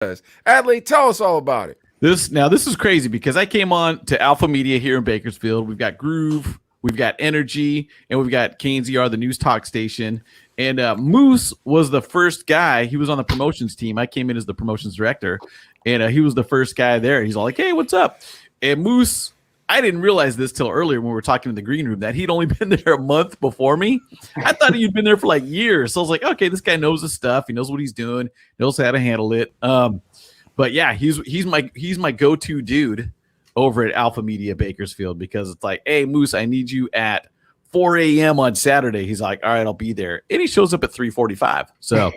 Adley, tell us all about it. This is crazy because I came on to Alpha Media here in Bakersfield. We've got Groove, we've got Energy, and we've got KNZR, the news talk station. And Moose was the first guy. He was on the promotions team. I came in as the promotions director, and he was the first guy there. He's all like, "Hey, what's up?" And Moose, I didn't realize this till earlier when we were talking in the green room that he'd only been there a month before me. I thought he'd been there for like years. So I was like, okay, this guy knows his stuff. He knows what he's doing. Knows how to handle it. But yeah, he's my go-to dude over at Alpha Media Bakersfield because it's like, hey, Moose, I need you at 4 a.m. on Saturday. He's like, all right, I'll be there. And he shows up at 3:45. So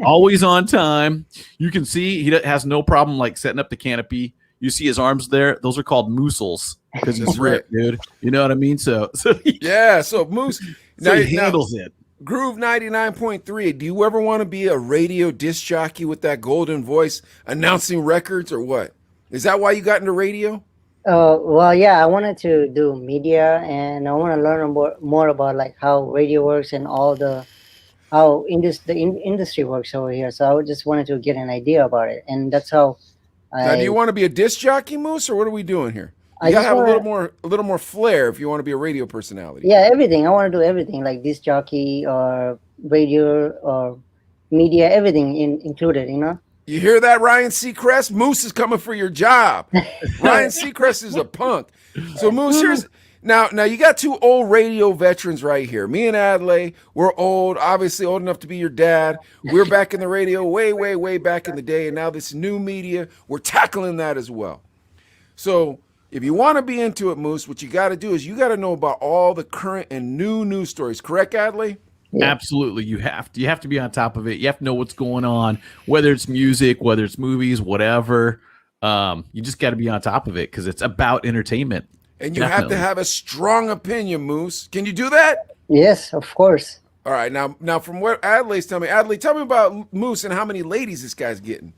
always on time. You can see he has no problem like setting up the canopy. You see his arms there. Those are called moosels because he's ripped, dude. You know what I mean? So yeah. So Moose, so he handles it. Groove 99.3. Do you ever want to be a radio disc jockey with that golden voice announcing records or what? Is that why you got into radio? Well, yeah, I wanted to do media and I want to learn more about like how radio works and all the industry works over here. So I just wanted to get an idea about it, and that's how. Now, do you want to be a disc jockey, Moose, or what are we doing here? You gotta have a little more flair if you want to be a radio personality. Yeah, everything. I want to do everything, like disc jockey or radio or media, everything included. You know. You hear that, Ryan Seacrest? Moose is coming for your job. Ryan Seacrest is a punk. So Moose, here's now you got two old radio veterans right here. Me and Adley, we're old, obviously old enough to be your dad. We're back in the radio way, way, way back in the day, and now this new media, we're tackling that as well. So if you want to be into it, Moose, what you got to do is you got to know about all the current and new news stories. Correct, Adley? Yeah. Absolutely. You have to be on top of it. You have to know what's going on, whether it's music, whether it's movies, whatever. You just got to be on top of it because it's about entertainment. And you have to have a strong opinion, Moose. Can you do that? Yes, of course. All right. Now from what Adley's telling me, Adley, tell me about Moose and how many ladies this guy's getting.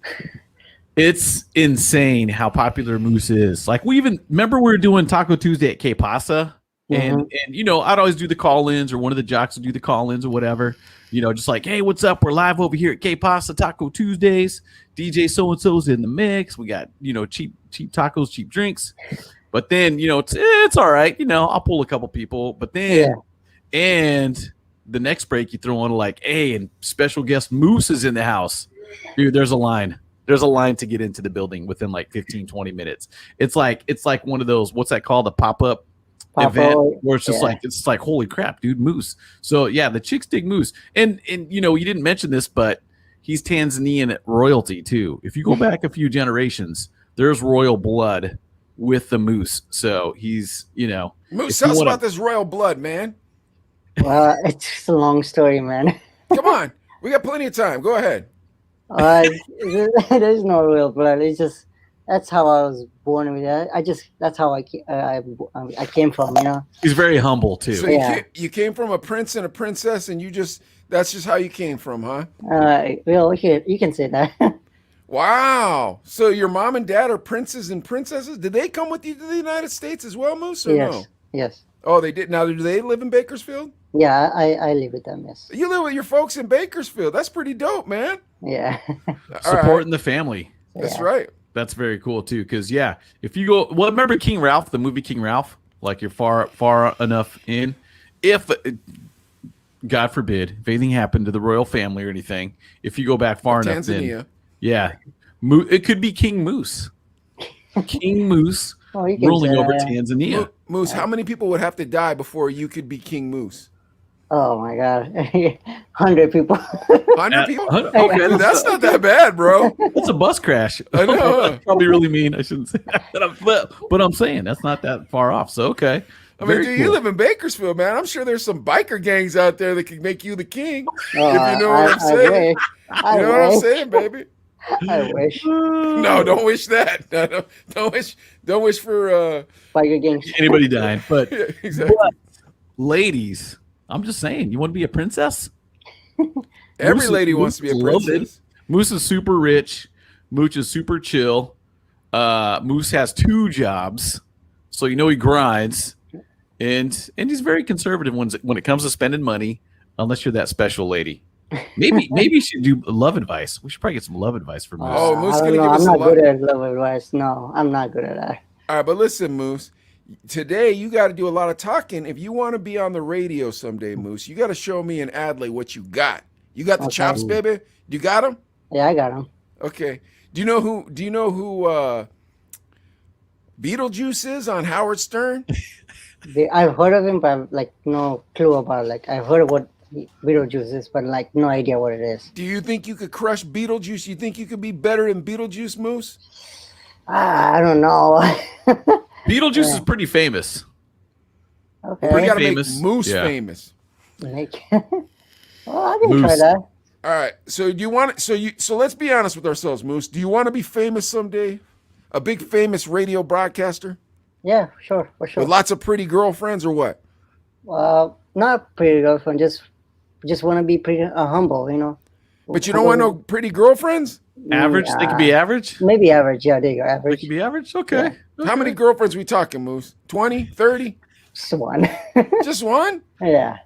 It's insane how popular Moose is. Like we were doing Taco Tuesday at A.K.A. And you know, I'd always do the call-ins, or one of the jocks would do the call-ins or whatever. You know, just like, hey, what's up? We're live over here at A.K.A. Taco Tuesdays. DJ so-and-so's in the mix. We got, you know, cheap tacos, cheap drinks. But then, you know, it's all right. You know, I'll pull a couple people. But then, and the next break you throw on like, hey, and special guest Moose is in the house. Dude, there's a line. There's a line to get into the building within like 15, 20 minutes. It's like one of those, what's that called? The pop-up event where it's just it's like holy crap, dude, Moose. So yeah, the chicks dig Moose, and you know, you didn't mention this, but he's Tanzanian royalty too. If you go back a few generations, there's royal blood with the Moose. So he's, you know, Moose, tell us about this royal blood, man. It's a long story, man. Come on, we got plenty of time. Go ahead. There's no royal blood. It's just that's how I was born with it. That's how I came from, you know. He's very humble too. So you came from a prince and a princess, and that's just how you came from, huh? Well, you can say that. Wow. So your mom and dad are princes and princesses. Did they come with you to the United States as well, Moose, or no? Yes. Oh, they did. Now, do they live in Bakersfield? Yeah, I live with them, yes. You live with your folks in Bakersfield. That's pretty dope, man. Yeah. Supporting the family. That's right. That's very cool too, because if you go, well, remember King Ralph, the movie King Ralph? Like you're far enough in. If God forbid, if anything happened to the royal family or anything, if you go back far enough, Tanzania. Then it could be King Moose. King Moose ruling over Tanzania. Moose, how many people would have to die before you could be King Moose? Oh my God, 100 people. 100 people? Okay, that's not that bad, bro. That's a bus crash. I know. That's probably really mean. I shouldn't say that, but I'm saying that's not that far off. So okay. I mean, dude, you live in Bakersfield, man. I'm sure there's some biker gangs out there that can make you the king. If you know what I'm saying. You know what I'm saying, baby? I wish. No, don't wish that. No, don't wish for biker gangs. Anybody dying. But, yeah, exactly. But ladies, I'm just saying, you want to be a princess? Every lady wants to be a princess. Moose is super rich. Moose is super chill. Moose has 2 jobs, so you know he grinds, and he's very conservative when it comes to spending money, unless you're that special lady. Maybe you should do love advice. We should probably get some love advice for Moose. Oh, Moose I gonna don't know. give us I'm a not lot. good at love advice. No, I'm not good at that. All right, but listen, Moose. Today you got to do a lot of talking. If you want to be on the radio someday, Moose, you got to show me and Adley what you got. You got the Okay. chops, baby. You got them? Yeah, I got him. Okay. Do you know who Beetlejuice is on Howard Stern? I've heard of him, but I've like no clue about. Like I've heard of what Beetlejuice is, but like no idea what it is. Do you think you could crush Beetlejuice? You think you could be better than Beetlejuice, Moose? I don't know. Beetlejuice is pretty famous. Okay. We got to make famous. Moose Yeah. famous. Like, well, I can try Moose. that. All right. So do you want so let's be honest with ourselves, Moose. Do you want to be famous someday? A big famous radio broadcaster Yeah, sure, for sure. with lots of pretty girlfriends or what? Not pretty girlfriend. Just want to be pretty humble, you know. But you don't want no pretty girlfriends? Average? They could be average? Maybe average. Yeah, there you go. They Average. could be average? Okay. How many girlfriends we talking, Moose? 20, 30? Just one. Just one? Yeah.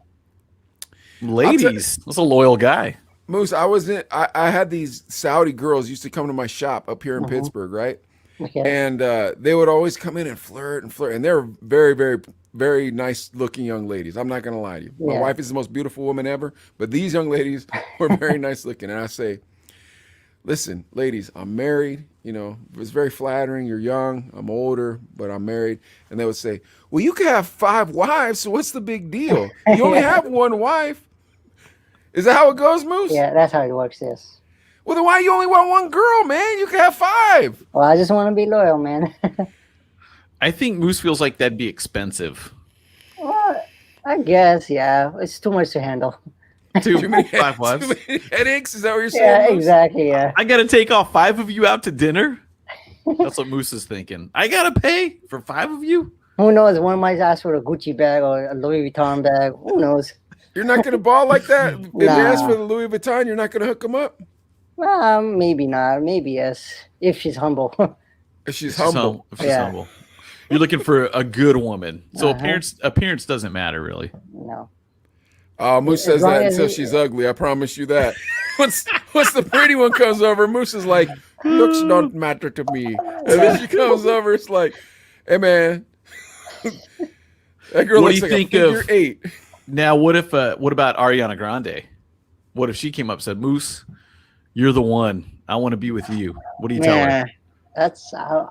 Ladies. That's a loyal guy. Moose, I had these Saudi girls used to come to my shop up here in Pittsburgh, right? Okay. And they would always come in and flirt. And they're very, very, very nice looking young ladies. I'm not going to lie to you. My Yeah. wife is the most beautiful woman ever, but these young ladies were very nice looking. And I say, listen, ladies, I'm married. You know, it's very flattering. You're young. I'm older, but I'm married. And they would say, well, you could have 5 wives, so what's the big deal? You only have one wife. Is that how it goes, Moose? Yeah, that's how it works. Yes. Well, then why you only want one girl, man? You can have 5. Well, I just want to be loyal, man. I think Moose feels like that'd be expensive. Well, I guess, yeah. It's too much to handle. Too many, 5 wives. too many headaches? Is that what you're saying? Yeah, Moose? exactly. Yeah. I got to take all 5 of you out to dinner? That's what Moose is thinking. I got to pay for 5 of you? Who knows? One might ask for a Gucci bag or a Louis Vuitton bag. Who knows? You're not going to ball like that? If they Nah. ask for the Louis Vuitton, you're not going to hook them up? Maybe not. Maybe yes. If she's humble. If she's If she's humble. If she's Yeah. humble. You're looking for a good woman. So Uh-huh. appearance doesn't matter, really. No. Moose says As long that as until he- she's ugly. I promise you that. Once the pretty one comes over, Moose is like, looks don't matter to me. And then she comes over, it's like, hey, man. That girl What do looks you like think a figure of- 8. Now, what about Ariana Grande? What if she came up and said, Moose, you're the one. I want to be with you. What do you tell her? Yeah.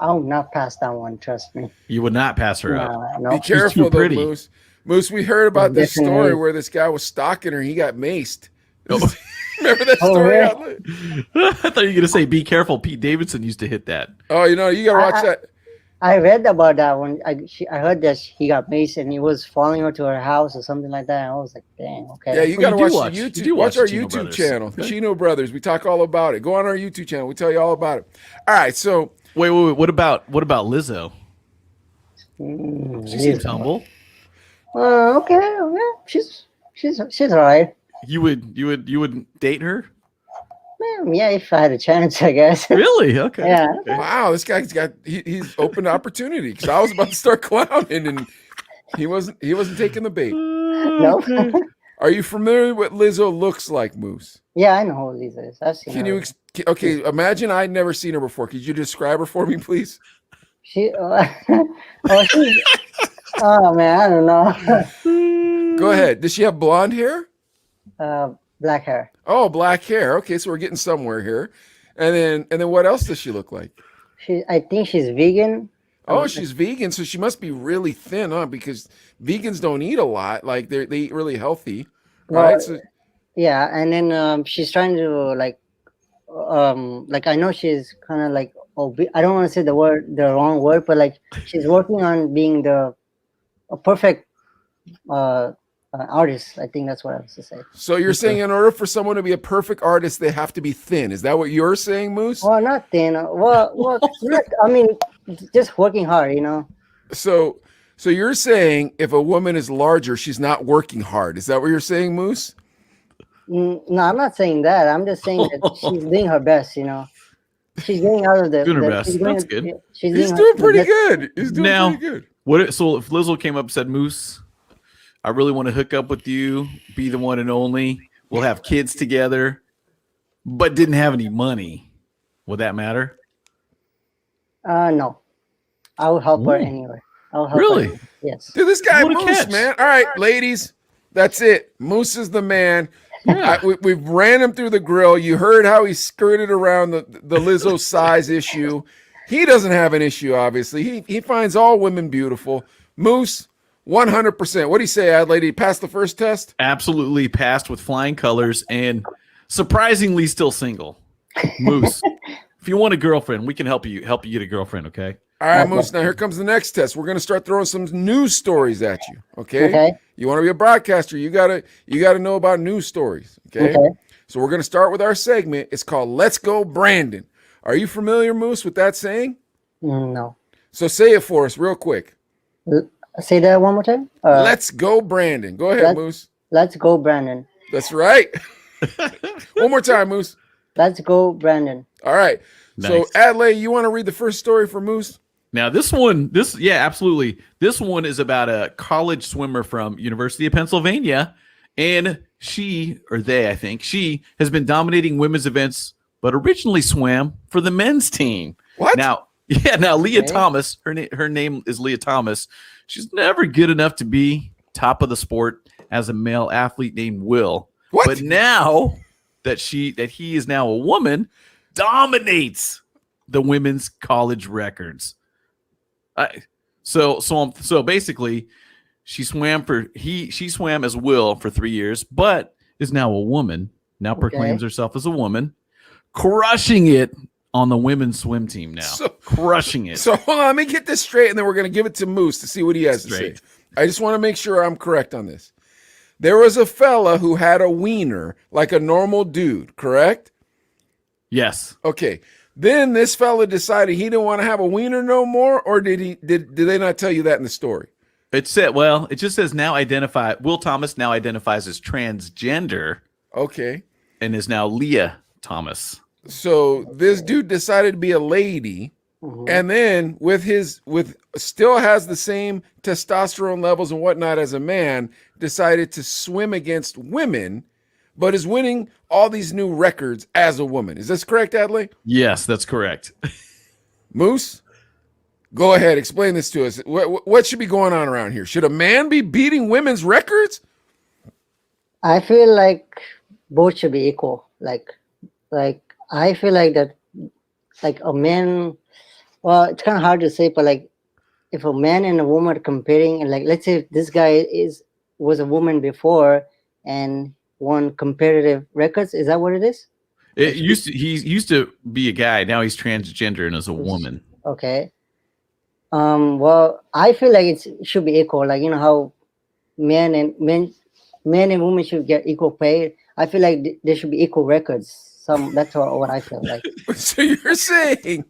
I'll not pass that one. Trust me. You would not pass her up. No. Be No. careful, too though, pretty. Moose. Moose, we heard about this story Definitely. where this guy was stalking her and he got maced. Oh. Remember that Oh, story? really? Outlet? I thought you were going to say, be careful. Pete Davidson used to hit that. Oh, you got to watch that. I read about that one. I heard that he got maced and he was following her to her house or something like that. And I was like, dang, okay. Yeah, you Well, got to you do watch watch- the you YouTube. do Watch watch our the Chino YouTube Brothers. channel, Okay. Chino Brothers. We talk all about it. Go on our YouTube channel. We tell you all about it. All right, so Wait. What about Lizzo? She seems humble. Okay. Yeah, she's all right. You would date her? Yeah, if I had a chance, I guess. Really? Okay. Yeah. Okay. wow, this guy's got he's open to opportunity because I was about to start clowning and he wasn't taking the bait. No. Are you familiar with what Lizzo looks like, Moose? Yeah, I know who Lisa is. I've seen Can her. you okay? Imagine I'd never seen her before. Could you describe her for me, please? Oh man, I don't know. Go ahead. Does she have blonde hair? Black hair. Oh, black hair. Okay, so we're getting somewhere here. And then what else does she look like? I think she's vegan. Oh, she's vegan, so she must be really thin, huh? Because vegans don't eat a lot. Like they eat really healthy, right? Well, So, Yeah, and then she's trying to like I know she's kind of like I don't want to say the wrong word, but like she's working on being a perfect artist. I think that's what I was to say. so you're saying in order for someone to be a perfect artist, they have to be thin. Is that what you're saying, Moose? Well, not thin. Well, I mean, just working hard, you know. So you're saying if a woman is larger, she's not working hard. Is that what you're saying, Moose? No, I'm not saying that. I'm just saying that she's doing her best, you know. She's getting out of the. Doing her the- best. she's doing- That's good. She's He's doing doing her pretty best. good. He's doing Now- pretty good. So if Lizzo came up and said, Moose, I really want to hook up with you, be the one and only, will have kids together, but didn't have any money, would that matter? No, I will help her Ooh, anyway. I'll help her. really? Anyway. Yes. Dude, this guy What a Moose, catch. man. All right, ladies, that's it. Moose is the man. Yeah. We've ran him through the grill. You heard how he skirted around the Lizzo size issue. He doesn't have an issue, obviously. He finds all women beautiful. Moose, 100%. What do you say, Adelaide? Did he pass the first test? Absolutely passed with flying colors and surprisingly still single. Moose, if you want a girlfriend, we can help you get a girlfriend, okay? All right, Moose. Now here comes the next test. We're gonna start throwing some news stories at you. Okay. Okay. You want to be a broadcaster? You gotta know about news stories. Okay? Okay. So we're gonna start with our segment. It's called "Let's Go, Brandon." Are you familiar, Moose, with that saying? No. So say it for us, real quick. Say that one more time. Let's go, Brandon. Go ahead, Moose. Let's go, Brandon. That's right. One more time, Moose. Let's go, Brandon. All right. So Nice. Adelaide, you want to read the first story for Moose? Now yeah, absolutely. This one is about a college swimmer from University of Pennsylvania, and she has been dominating women's events, but originally swam for the men's team. What? Now Leah Thomas, her name is Leah Thomas. She's never good enough to be top of the sport as a male athlete named Will. What? But now that he is now a woman, dominates the women's college records. So basically, she swam as Will for 3 years, but is now a woman. Now proclaims herself as a woman, crushing it on the women's swim team now. Crushing it. So hold on, let me get this straight, and then we're going to give it to Moose to see what he has to say. I just want to make sure I'm correct on this. There was a fella who had a wiener like a normal dude, correct? Yes. Okay. Then this fella decided he didn't want to have a wiener no more, or did they not tell you that in the story? It just says Will Thomas now identifies as transgender. Okay. And is now Leah Thomas. So this dude decided to be a lady, and then still has the same testosterone levels and whatnot as a man, decided to swim against women, but is winning all these new records as a woman. Is this correct, Adley? Yes, that's correct. Moose, go ahead. Explain this to us. What should be going on around here? Should a man be beating women's records? I feel like both should be equal. Like I feel like that, like a man. Well, it's kind of hard to say, but like if a man and a woman are competing, and like let's say this guy was a woman before and won competitive records. Is that what it is? He used to be a guy. Now he's transgender and is a woman. Okay. Well, I feel like it should be equal. Like, you know how men and women should get equal pay. I feel like there should be equal records. That's what I feel like. So you're saying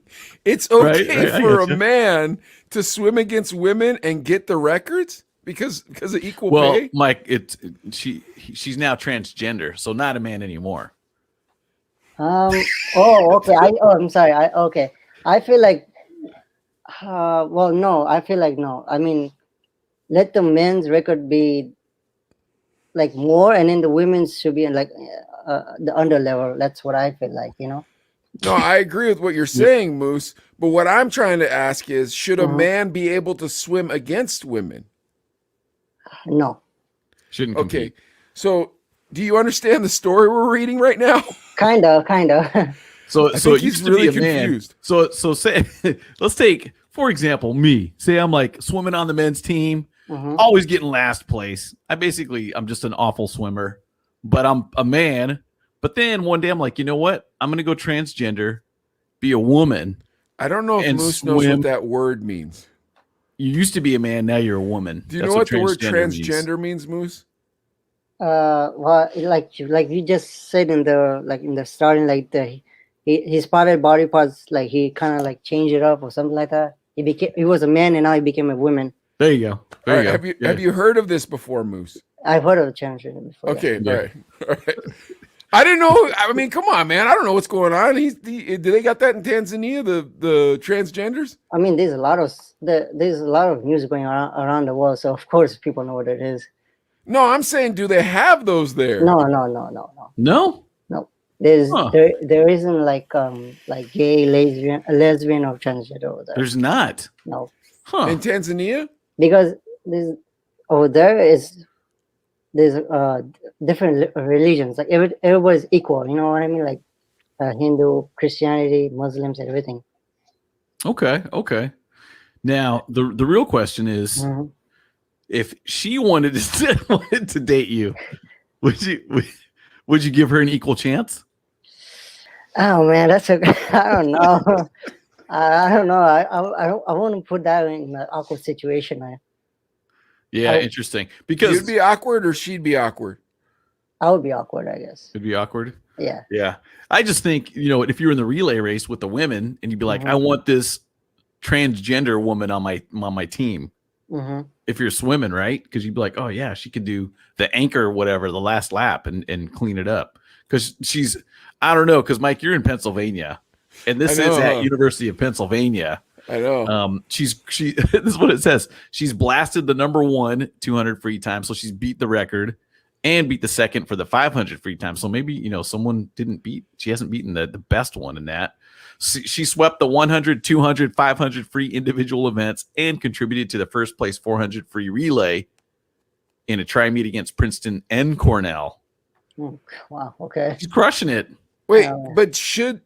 it's okay for a man to swim against women and get the records because of equal pay? Well, Mike, she's now transgender, so not a man anymore. Oh, okay. I'm sorry. Okay. I feel like. Well, no. I feel like no. I mean, let the men's record be like more, and then the women's should be in like the under level. That's what I feel like. You know. No, I agree with what you're saying, Moose. But what I'm trying to ask is, should a man be able to swim against women? No. Shouldn't compete. Okay. So, do you understand the story we're reading right now? Kinda. So it he's used to really be a confused. man. So say, let's take, for example, me. Say I'm like swimming on the men's team, always getting last place. I'm just an awful swimmer, but I'm a man. But then one day I'm like, you know what? I'm going to go transgender, be a woman. I don't know if Moose knows what that word means. You used to be a man, now you're a woman. Do you know what the word transgender means, Moose? Well, like you just said in the starting, like he spotted body parts, like he kind of like changed it up or something like that. He was a man and now he became a woman. There you go. Have you heard of this before, Moose? I've heard of transgender before. Okay, yeah. All right. I didn't know. I mean, come on, man. I don't know what's going on. Did they got that in Tanzania? The transgenders? I mean, there's a lot of news going around the world, so of course people know what it is. No, I'm saying, do they have those there? No. No? No. There's Huh. there isn't like gay, lesbian or transgender over there. There's not. No, Huh. In Tanzania? because there's over there is there's different religions. Like everybody's equal. You know what I mean? Like Hindu, Christianity, Muslims, and everything. Okay. Okay. Now the real question is, Mhm. if she wanted to date you, would you give her an equal chance? Oh man, that's a I don't know. I don't know. I want to put that in an awkward situation, man. Yeah, I, interesting. Because You'd be awkward or she'd be awkward? I would be awkward, I guess. it'd be awkward. Yeah. Yeah. I just think, if you're in the relay race with the women and you'd be like, I Mhm. want this transgender woman on my team. Hmm. If you're swimming, right? Because you'd be like, oh yeah, she could do the anchor, whatever, the last lap and clean it up. Because I don't know, because Mike, you're in Pennsylvania, and this I know, is at huh? University of Pennsylvania. I know. She this is what it says. She's blasted the number 1 200 free time, so she's beat the record and beat the second for the 500 free time. So maybe someone she hasn't beaten the best one in that. She swept the 100, 200, 500 free individual events and contributed to the first place 400 free relay in a tri meet against Princeton and Cornell. Wow. Okay. She's crushing it. Wait, but should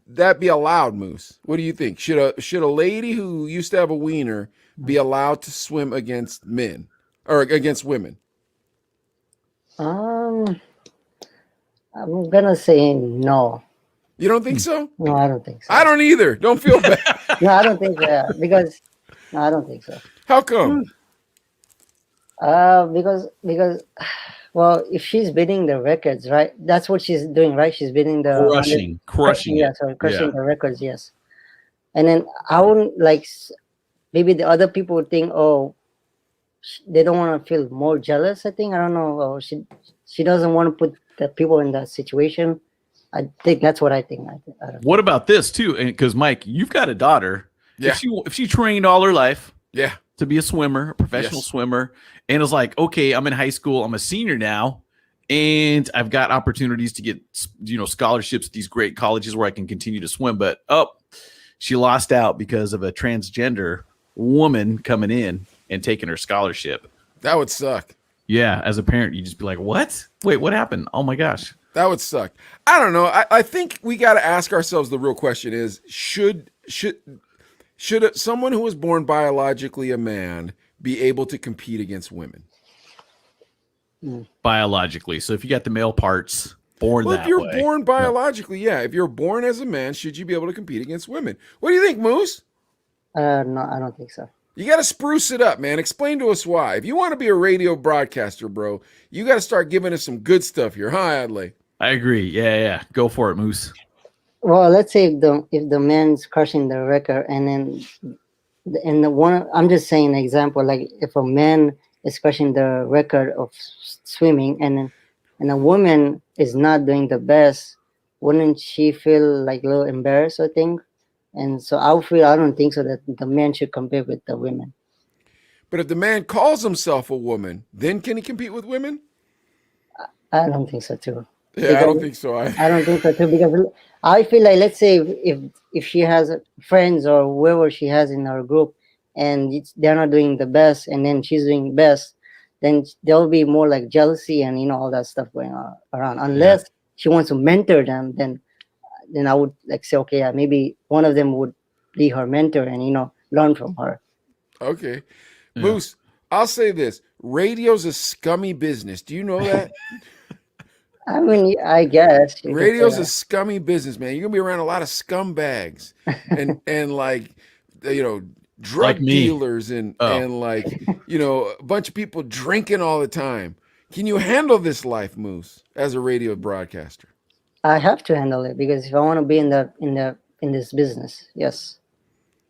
that be allowed, Moose? What do you think? Should a lady who used to have a wiener be allowed to swim against men or against women? I'm gonna say no. You don't think so? No, I don't think so. I don't either. Don't feel bad. No, I don't think so. Because no, I don't think so. How come? Because well, if she's beating the records, right? That's what she's doing, right? She's beating the Crushing yeah, it. sorry, crushing Yeah. the records, yes. And then I wouldn't maybe the other people would think, oh, they don't want to feel more jealous. I think I don't know. Or she doesn't want to put the people in that situation. I think that's what I think. I don't know. What about this too? Because Mike, you've got a daughter. Yeah. If she trained all her life Yeah. to be a swimmer, a professional Yes. swimmer, and was like, okay, I'm in high school, I'm a senior now, and I've got opportunities to get scholarships at these great colleges where I can continue to swim, but she lost out because of a transgender woman coming in and taking her scholarship. That would suck. Yeah, as a parent, you just be like, what? Wait, what happened? Oh my gosh. That would suck. I don't know. I think we got to ask ourselves the real question is, should someone who was born biologically a man be able to compete against women? Biologically. So if you got the male parts born Well, that if you're way. born biologically, yeah. If you're born as a man, should you be able to compete against women? What do you think, Moose? No, I don't think so. You got to spruce it up, man. Explain to us why. If you want to be a radio broadcaster, bro, you got to start giving us some good stuff here, huh, Adley? I agree. Yeah. Go for it, Moose. Well, let's say if the man's crushing the record, and then the one, I'm just saying an example, like if a man is crushing the record of swimming, and a woman is not doing the best, wouldn't she feel like a little embarrassed? I think, and so I don't think so that the man should compete with the women. But if the man calls himself a woman, then can he compete with women? I don't think so too. Yeah, I don't think so. I don't think so too, because I feel like, let's say if she has friends or whoever she has in her group, and they're not doing the best, and then she's doing best, then there will be more like jealousy and all that stuff going on around. Unless she wants to mentor them, then I would say, okay, yeah, maybe one of them would be her mentor and learn from her. Okay. Yeah. Moose, I'll say this. Radio's a scummy business. Do you know that? I mean, I guess you could say Radio's a that. scummy business, man. You're gonna be around a lot of scumbags and like drug Like me. dealers and like a bunch of people drinking all the time. Can you handle this life, Moose, as a radio broadcaster? I have to handle it, because if I want to be in this business, yes.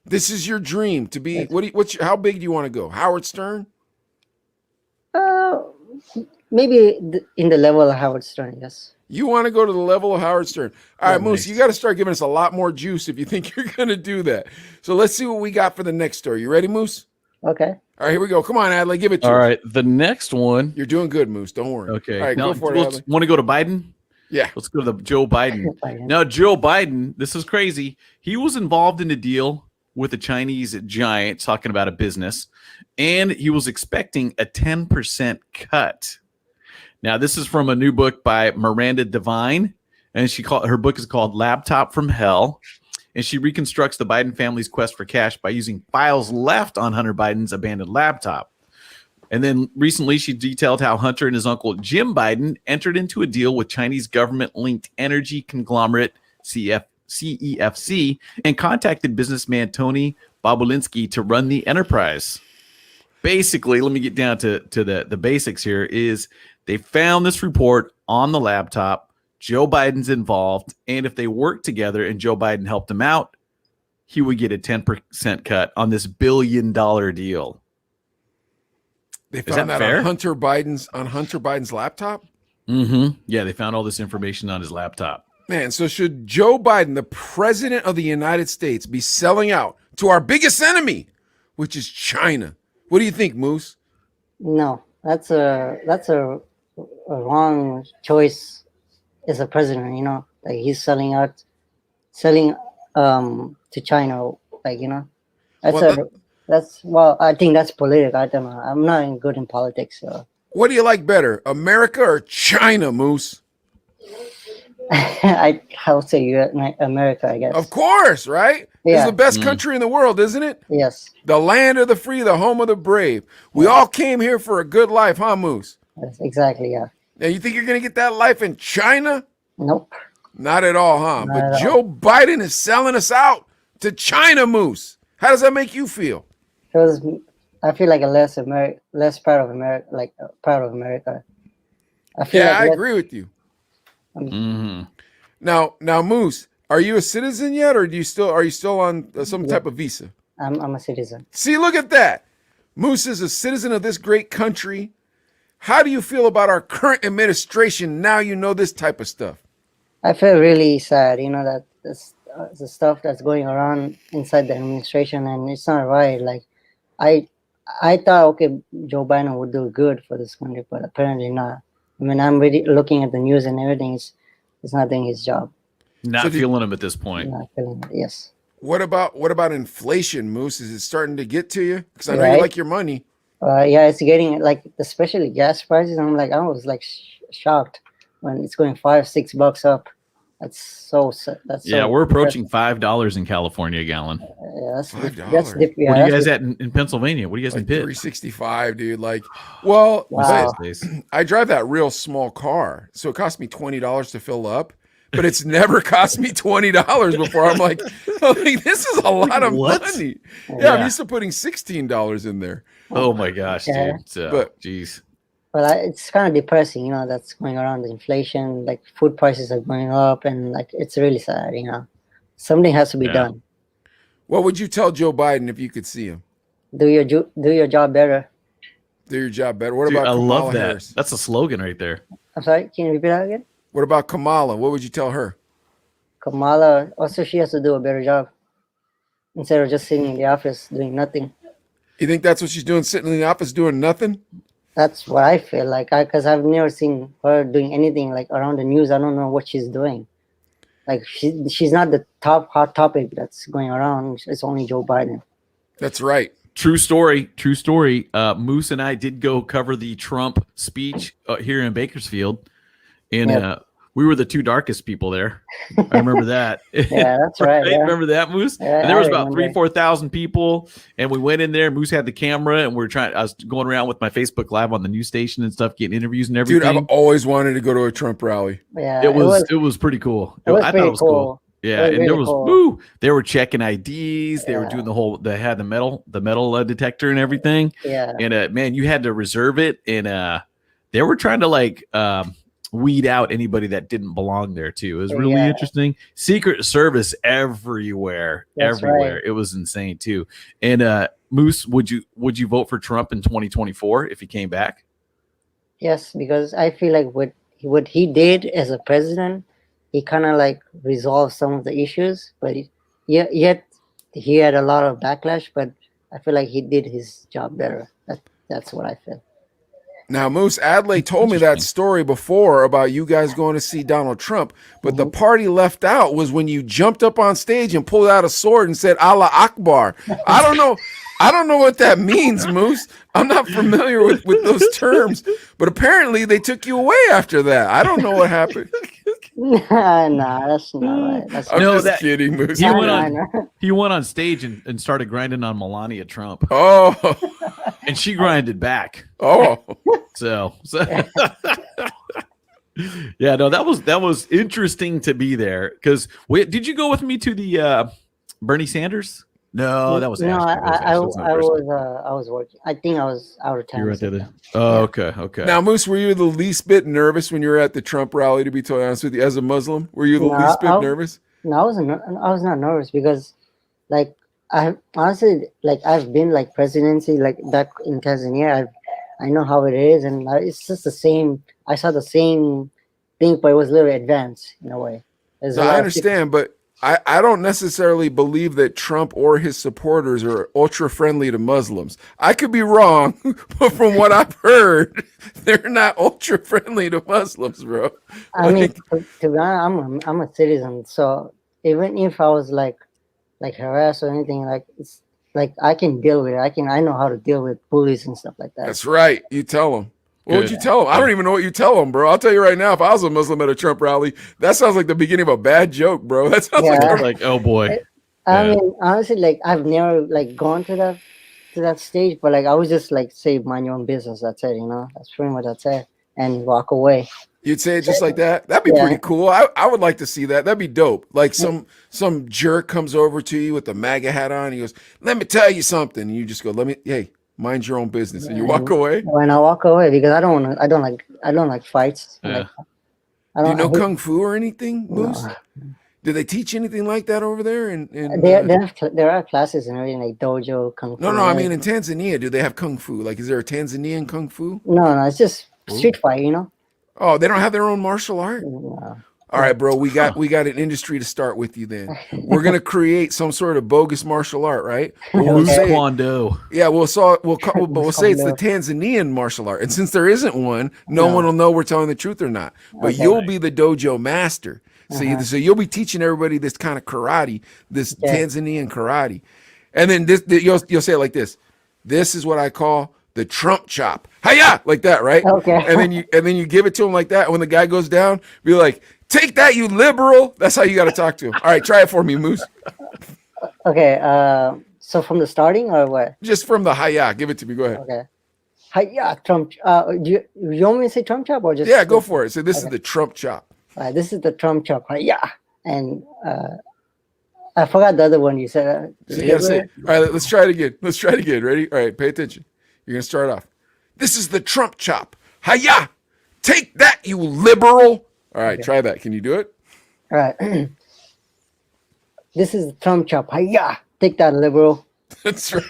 This is your dream to be. How big do you want to go? Howard Stern? Maybe in the level of Howard Stern, yes. You want to go to the level of Howard Stern. All right, Moose, nice. you got to start giving us a lot more juice if you think you're going to do that. So let's see what we got for the next story. You ready, Moose? Okay. All right, here we go. Come on, Adley, give it to All us. right, the next one. You're doing good, Moose. Don't worry. Okay. All right, now, go for it, Adley. want to go to Biden? Yeah. Let's go to the Joe Biden. Biden. Now, Joe Biden, this is crazy. He was involved in a deal with a Chinese giant talking about a business, and he was expecting a 10% cut. Now, this is from a new book by Miranda Devine, and her book is called Laptop from Hell, and she reconstructs the Biden family's quest for cash by using files left on Hunter Biden's abandoned laptop. And then recently, she detailed how Hunter and his uncle Jim Biden entered into a deal with Chinese government-linked energy conglomerate CEFC and contacted businessman Tony Bobulinski to run the enterprise. Basically, let me get down to the basics here, is they found this report on the laptop. Joe Biden's involved, and if they worked together and Joe Biden helped him out, he would get a 10% cut on this $1 billion deal. They found that fair? on Hunter Biden's laptop? Mm-hmm. Yeah, they found all this information on his laptop. Man, so should Joe Biden, the president of the United States, be selling out to our biggest enemy, which is China? What do you think, Moose? No, that's a wrong choice as a president. You know, like he's selling to China. Like, you know, I think that's political. I don't know. I'm not good in politics. So. What do you like better, America or China, Moose? I would say America, I guess. Of course, right? Yeah. It's the best country in the world, isn't it? Yes. The land of the free, the home of the brave. We all came here for a good life, huh, Moose? Yes, exactly, yeah. Now, you think you're going to get that life in China? Nope. Not at all, huh? Not But at Joe Biden is selling us out to China, Moose. How does that make you feel? Because I feel like a less proud of America, proud of America. I feel Yeah, like I agree with you. Mm-hmm. Now, Moose, are you a citizen yet, or are you still on some type of visa? I'm a citizen. See, look at that. Moose is a citizen of this great country. How do you feel about our current administration now you know this type of stuff? I feel really sad, you know, that the stuff that's going around inside the administration, and it's not right. Like, I thought, okay, Joe Biden would do good for this country, but apparently not. I mean, I'm really looking at the news and everything. It's not doing his job. Not feeling him at this point. Not feeling it. Yes. What about inflation, Moose? Is it starting to get to you? Because I know you like your money. Yeah, it's getting, like, especially gas prices. I was like shocked when it's going $5-6 up. We're approaching $5 in California a gallon. Yeah, that's $5. That's What are you guys at in Pennsylvania? What do you guys Like in Pitt? $3.65, dude. Like, well, Wow. I drive that real small car, so it cost me $20 to fill up. But it's never cost me $20 before. I'm like, this is a lot of What? money. Yeah, Yeah. I'm used to putting $16 in there. Oh my gosh, Yeah. dude. So, But- geez. But it's kind of depressing, you know, that's going around, the inflation, like food prices are going up, and like it's really sad, you know. Something has to be Yeah. done. What would you tell Joe Biden if you could see him? Do your job better. Do your job better. What Dude, about I Kamala love that. Harris? That's a slogan right there. I'm sorry, can you repeat that again? What about Kamala? What would you tell her? Kamala, also she has to do a better job instead of just sitting in the office doing nothing. You think that's what she's doing, sitting in the office doing nothing? That's what I feel like, because I've never seen her doing anything like around the news. I don't know what she's doing. Like she's not the top hot topic that's going around. It's only Joe Biden. That's right. True story. True story. Moose and I did go cover the Trump speech here in Bakersfield, and Yeah. we were the two darkest people there. I remember that. Yeah, that's right. Yeah. Remember that, Moose? Yeah, and there was I about remember. 3,000-4,000 people, and we went in there. Moose had the camera, and I was going around with my Facebook Live on the news station and stuff, getting interviews and Dude, everything. I've always wanted to go to a Trump rally. Yeah, it was pretty cool. It was I thought pretty it was cool. Yeah, It was and there really was cool. they were checking IDs. They were Yeah. doing they had the metal detector and everything. Yeah. And man, you had to reserve it, and they were trying to weed out anybody that didn't belong there too. It was really Yeah. interesting. Secret Service everywhere, That's everywhere. right. It was insane too. And Moose, would you vote for Trump in 2024 if he came back? Yes, because I feel like what he did as a president, he kind of like resolved some of the issues, but yet he had a lot of backlash. But I feel like he did his job better. That's what I feel. Now, Moose Adley told me that Interesting. story before about you guys going to see Donald Trump, but the Mhm. party left out was when you jumped up on stage and pulled out a sword and said Allah Akbar. I don't know. I don't know what that means, Moose. I'm not familiar with those terms, but apparently they took you away after that. I don't know what happened. Nah, that's not right. That's I'm No, just that- kidding, Moose. He Nah, went nah, on. nah. He went on stage and started grinding on Melania Trump, Oh, and she grinded back. oh. So yeah, no, that was interesting to be there. Because did you go with me to the Bernie Sanders? No, that was No, Ashley. That was Ashley. That's not the first one. I was working. I think I was out of town. You were or at the other. something. Oh, Yeah. okay, okay. Now, Moose, were you the least bit nervous when you were at the Trump rally, to be totally honest with you, as a Muslim? Were you the No, least bit nervous? No, I was not nervous because, like, I honestly, like, I've been like presidency like back in Tanzania. I know how it is, and it's just the same. I saw the same thing, but it was a little advanced in a way. There's a No, lot I of people- understand, but I don't necessarily believe that Trump or his supporters are ultra friendly to Muslims. I could be wrong, but from what I've heard, they're not ultra friendly to Muslims, bro. I mean, Like, to be honest, I'm a citizen, so even if I was like harassed or anything, like it's like I can deal with it. I know how to deal with bullies and stuff like that. that's right. You tell them. What would Good. you tell them? I don't even know what you tell them, bro. I'll tell you right now, if I was a Muslim at a Trump rally, that sounds like the beginning of a bad joke, bro. That sounds Yeah. like Like, oh boy. I Yeah. mean, honestly, like I've never like gone to that stage, but like I would just like say mind your own business. That's it, you know. That's pretty much that's it, and walk away. you'd say it just like that. That'd be Yeah. pretty cool. I would like to see that. That'd be dope. Like some jerk comes over to you with the MAGA hat on. He goes, "Let me tell you something." And you just go, hey, mind your own business," and you walk away. When I walk away because I don't want to. I don't like fights. Yeah. Like, I Do you don't. know I hate- kung fu or anything, Moose? Do they teach anything like that over there? there are classes and everything like dojo kung fu. no, I mean in Tanzania, do they have kung fu? Like, is there a Tanzanian kung fu? no, it's just street fight. You know. Oh, they don't have their own martial art. No. All right, bro, we got an industry to start with you. Then we're gonna create some sort of bogus martial art, right? We'll Loose say, Kwando. yeah, we'll say it's the Tanzanian martial art, and since there isn't one, no one will know we're telling the truth or not. But Okay. you'll be the dojo master. So you'll be teaching everybody this kind of karate, this Okay. Tanzanian karate, and then you'll say it like this. This is what I call the Trump chop. Hiya! Like that, right? Okay. And then you give it to him like that. And when the guy goes down, be like, "Take that, you liberal." That's how you got to talk to him. All right, try it for me, Moose. Okay. So from the starting or what? Just from the hiya. Give it to me. Go ahead. Okay. Hi, yeah, Trump. You want me to say Trump chop or just? Yeah, go for it. So this is the Trump chop. This is the Trump chop. Hi, yeah, and I forgot the other one you said. So you gotta say, all right, let's try it again. Let's try it again. Ready? All right, pay attention. You're gonna start off. This is the Trump chop. Hiya! Take that, you liberal. All right, try that. Can you do it? All right. This is the Trump chop. Hi, yeah, take that, liberal. That's right.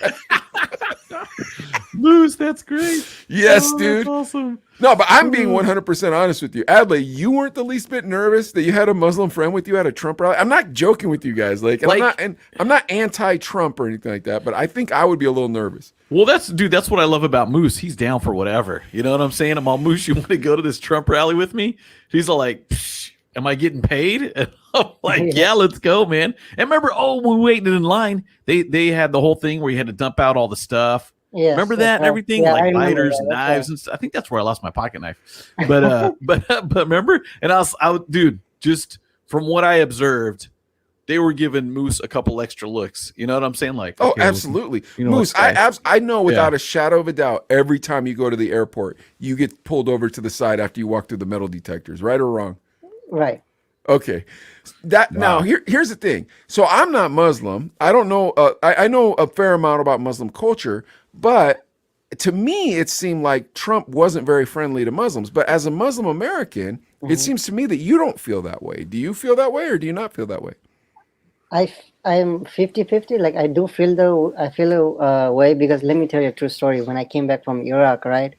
Moose, that's great. Yes, Oh, that's dude. awesome. No, but I'm being 100% honest with you. Adley, you weren't the least bit nervous that you had a Muslim friend with you at a Trump rally. I'm not joking with you guys. Like, and I'm not anti-Trump or anything like that, but I think I would be a little nervous. Well, that's what I love about Moose. He's down for whatever. You know what I'm saying? I'm all, Moose, you want to go to this Trump rally with me? He's all like, Psh, am I getting paid? And I'm like, yeah, let's go, man. And remember, when we waited in line, they had the whole thing where you had to dump out all the stuff. Yes, Remember that and everything, yeah, I like remember lighters, that. and That's knives, and stuff. I think that's where I lost my pocket knife. But but remember, and dude, just from what I observed, they were giving Moose a couple extra looks. You know what I'm saying? Like, Oh, okay, absolutely. you know Moose, what's I know without a shadow of a doubt, every time you go to the airport, you get pulled over to the side after you walk through the metal detectors, right or wrong? Right. Okay. Now here's the thing. So I'm not Muslim. I don't know. I know a fair amount about Muslim culture, but to me, it seemed like Trump wasn't very friendly to Muslims. But as a Muslim American, it seems to me that you don't feel that way. Do you feel that way, or do you not feel that way? I'm 50-50. Like I feel the way because let me tell you a true story. When I came back from Iraq, right?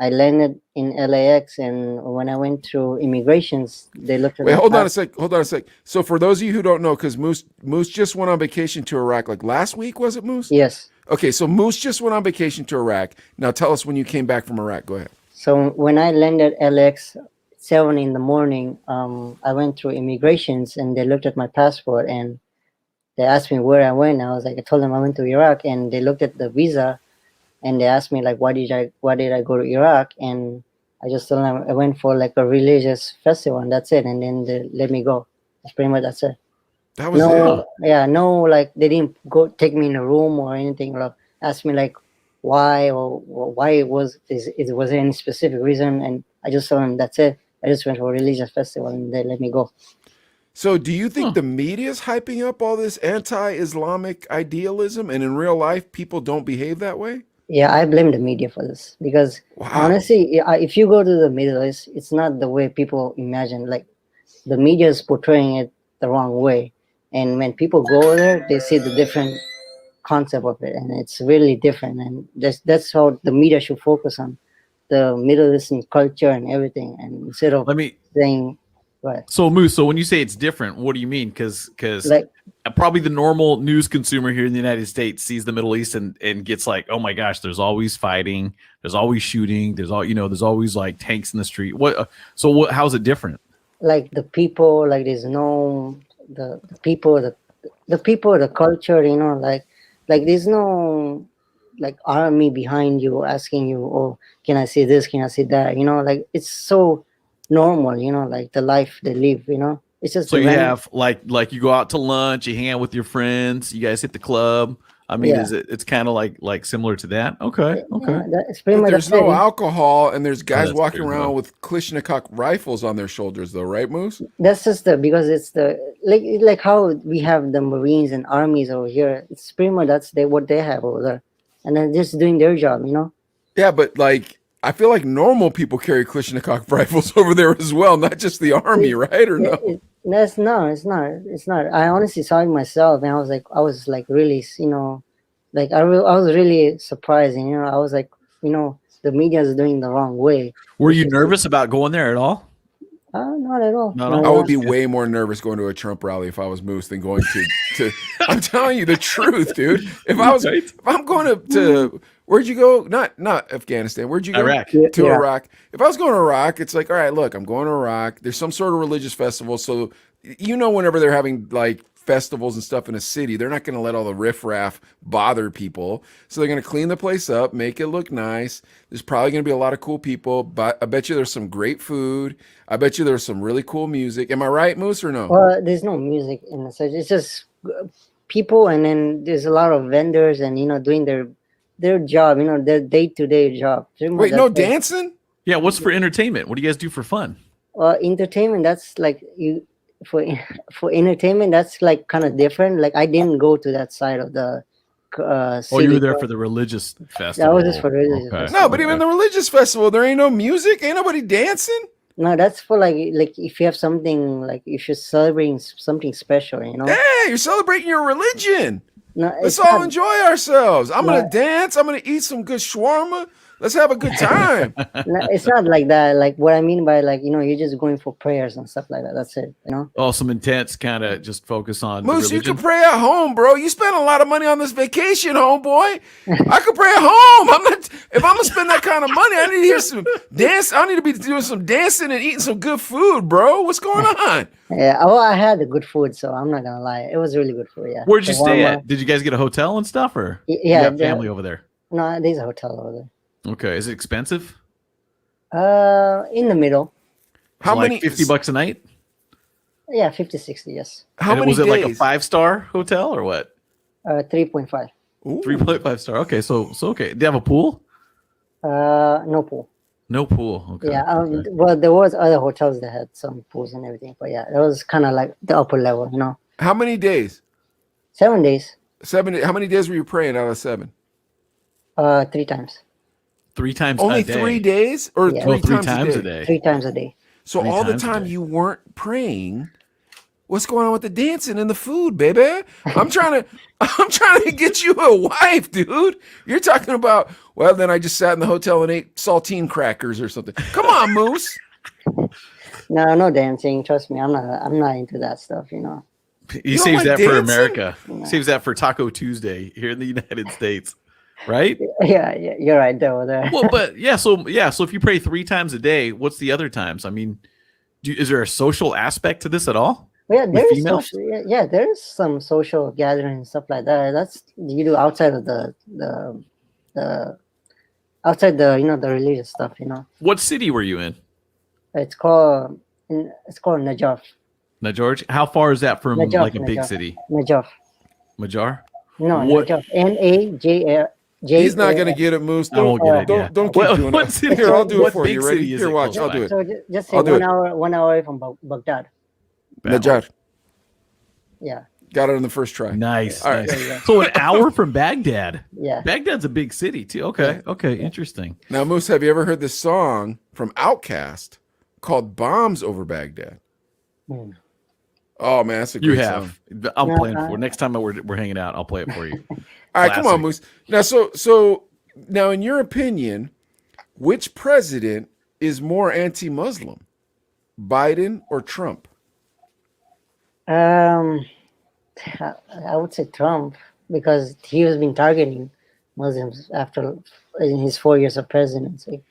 I landed in LAX, and when I went through immigrations, they looked at Wait, my hold on a pass. sec. Hold on a sec. So for those of you who don't know, because Moose just went on vacation to Iraq, like last week, was it Moose? Yes. Okay, so Moose just went on vacation to Iraq. Now tell us when you came back from Iraq. Go ahead. So when I landed LX 7 in the morning, I went through immigrations, and they looked at my passport, and they asked me where I went. I was like, I told them I went to Iraq, and they looked at the visa, and they asked me like, why did I go to Iraq? And I just told them I went for like a religious festival, and that's it. And then they let me go. That's pretty much that's it. That was it. No, yeah, no, like they didn't go take me in a room or anything. Like ask me like why or why was there any specific reason? And I just told them that's it. I just went for a religious festival, and they let me go. So do you think the media is hyping up all this anti-Islamic idealism, and in real life, people don't behave that way? Yeah, I blame the media for this because Wow. honestly, if you go to the Middle East, it's not the way people imagine. Like the media is portraying it the wrong way, and when people go there, they see the different concept of it, and it's really different. And that's how the media should focus on the Middle Eastern culture and everything, and instead of Let me. saying, "What So Moose. So when you say it's different, what do you mean? Because like probably the normal news consumer here in the United States sees the Middle East and gets like, oh my gosh, there's always fighting, there's always shooting, there's always like tanks in the street. What? So what? How's it different? like the people, like there's no the people, the people, the culture, like there's no like army behind you asking you, oh, can I see this, can I see that, like it's so normal, like the life they live, it's just So the you random. have like you go out to lunch, you hang out with your friends, you guys hit the club. I mean, Yeah. is it's kind of like similar to that? Okay, okay. Yeah, it's pretty But much there's that's it. no alcohol, and there's guys That's walking true, around though. with Kalashnikov rifles on their shoulders, though, right, Moose? That's just because it's the like how we have the Marines and armies over here. It's pretty much that's what they have over there, and they're just doing their job, Yeah, but like I feel like normal people carry Kalashnikov rifles over there as well, not just the army, It, right? Or no? that's no, it's not. I honestly saw it myself, and I was like really, I was really surprised, and I was like, the media is doing the wrong way. Were They you should nervous about going there at all? Not at all. Not at Not all? at I all. would be way more nervous going to a Trump rally if I was Moose than going to I'm telling you the truth, dude. Right. If I'm going to where'd you go? Not Afghanistan. Where'd you go? Iraq. To Yeah. Iraq. If I was going to Iraq, it's like, all right, look, I'm going to Iraq. There's some sort of religious festival. So whenever they're having like festivals and stuff in a city, they're not going to let all the riffraff bother people. So they're going to clean the place up, make it look nice. There's probably going to be a lot of cool people, but I bet you there's some great food. I bet you there's some really cool music. Am I right, Moose, or no? Well, there's no music in the such. It's just people, and then there's a lot of vendors, and doing their job, their day-to-day job. Pretty much Wait, no that's it. dancing? Yeah, what's for entertainment? What do you guys do for fun? Entertainment, that's like you for for entertainment. That's like kind of different. Like I didn't go to that side of the Oh, you city. were there for the religious That festival. was just for religious Okay. festival. No, but even the religious festival, there ain't no music, ain't nobody dancing. No, that's for like if you have something like if you're celebrating something special, Yeah, you're celebrating your religion. No, Let's it's all not. enjoy ourselves. I'm No. gonna dance. I'm gonna eat some good shawarma. Let's have a good time. No, it's not like that. Like what I mean by like you're just going for prayers and stuff like that. That's it. Oh, some intense kind of just focus on the Moose, you religion. can pray at home, bro. You spend a lot of money on this vacation, homeboy. I could pray at home. I'm not. If I'm gonna spend that kind of money, I need to hear some dance. I need to be doing some dancing and eating some good food, bro. What's going on? Yeah. Well, I had the good food, so I'm not gonna lie. It was really good food. Yeah. Where'd you stay Shawarma. at? Did you guys get a hotel and stuff, or Yeah, you have family over there? No, there's a hotel over there. Okay, is it expensive? In the middle. How Like many? $50 a night? Yeah, 50, 60, yes. How And many was it days? like a 5-star hotel or what? 3.5. Ooh. 3.5 star. Okay, so okay. Do they have a pool? No pool. No pool. Okay. Yeah. okay. Well, there was other hotels that had some pools and everything, but yeah, that was kind of like the upper level. How many days? 7 days. 7. How many days were you praying out of 7? 3 times. 3 times Only a day. 3 days, or Yeah. Oh, 3 3 times a day? 3 times a day. So 3 all the times a time day. you weren't praying, What's going on with the dancing and the food, baby? I'm trying to get you a wife, dude. You're talking about, well, then I just sat in the hotel and ate saltine crackers or something. Come on, Moose. No dancing. Trust me, I'm not into that stuff. You know. He You don't saves like that for dancing? America. No. Saves that for Taco Tuesday here in the United States, right? Yeah, you're right there. Well, but so if you pray 3 times a day, what's the other times? I mean, is there a social aspect to this at all? Yeah, with there is females? social. Yeah, there is some social gathering and stuff like that. That's you do outside of the outside the the religious stuff. You know, What city were you in? it's called Najaf. Now, George, how far is that from Najaf, like a big Najaf. city? Najaf. Majar? No, What- Najaf. Najaf. He's not going to get it, Moose. I won't get it. Yeah. Don't keep What- doing what it. city- Here, I'll do what it for big you. Ready? city is Here, it watch. close I'll do it. So just say I'll do it. 1 hour away from Baghdad. Najjar. Yeah, Got it on the first try. Nice. All right. nice. there you go. So an hour from Baghdad. Yeah. Baghdad's a big city too. Okay. Okay. Interesting. Now, Moose, have you ever heard this song from Outkast called "Bombs Over Baghdad"? Hmm. Oh man, that's a You great have. song. I'm No, playing for next time we're hanging out. I'll play it for you. All right, come on, Classic. Moose. Now, so now, in your opinion, which president is more anti-Muslim, Biden or Trump? I would say Trump because he has been targeting Muslims after in his 4 years of presidency.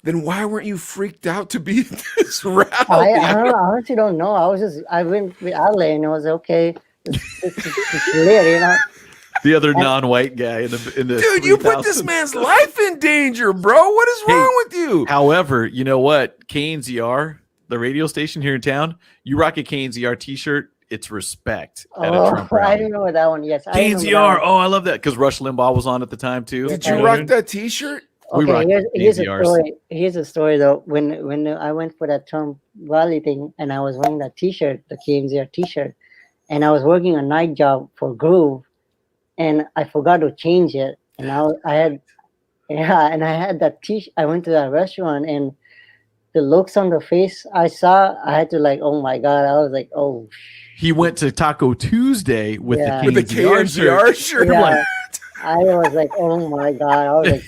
Then why weren't you freaked out to be at this rally? I honestly don't know. I went with Ale and I was okay. It's clear, you know. The other non-white guy in the Dude, you put this 3,000. man's life in danger, bro. What is wrong with you? However, you know what? KNZR, the radio station here in town, you rock a KNZR t-shirt, it's respect at a Trump I rally. remember that one. Yes, I remember that KNZR, one. oh, I love that because Rush Limbaugh was on at the time too. Did You you know rock what I mean? that T-shirt? We rock Okay, here's a KNZRs. story. Here's a story though. When I went for that Trump rally thing, and I was wearing that T-shirt, the KMZR T-shirt, and I was working a night job for Groove, and I forgot to change it, and I had that T. I went to that restaurant, and the looks on the face I saw, I had to like, oh my god, I was like, oh. He went to Taco Tuesday with Yeah. the With the KNZR KNZR shirt? I'm like, Yeah, I was like, oh my god,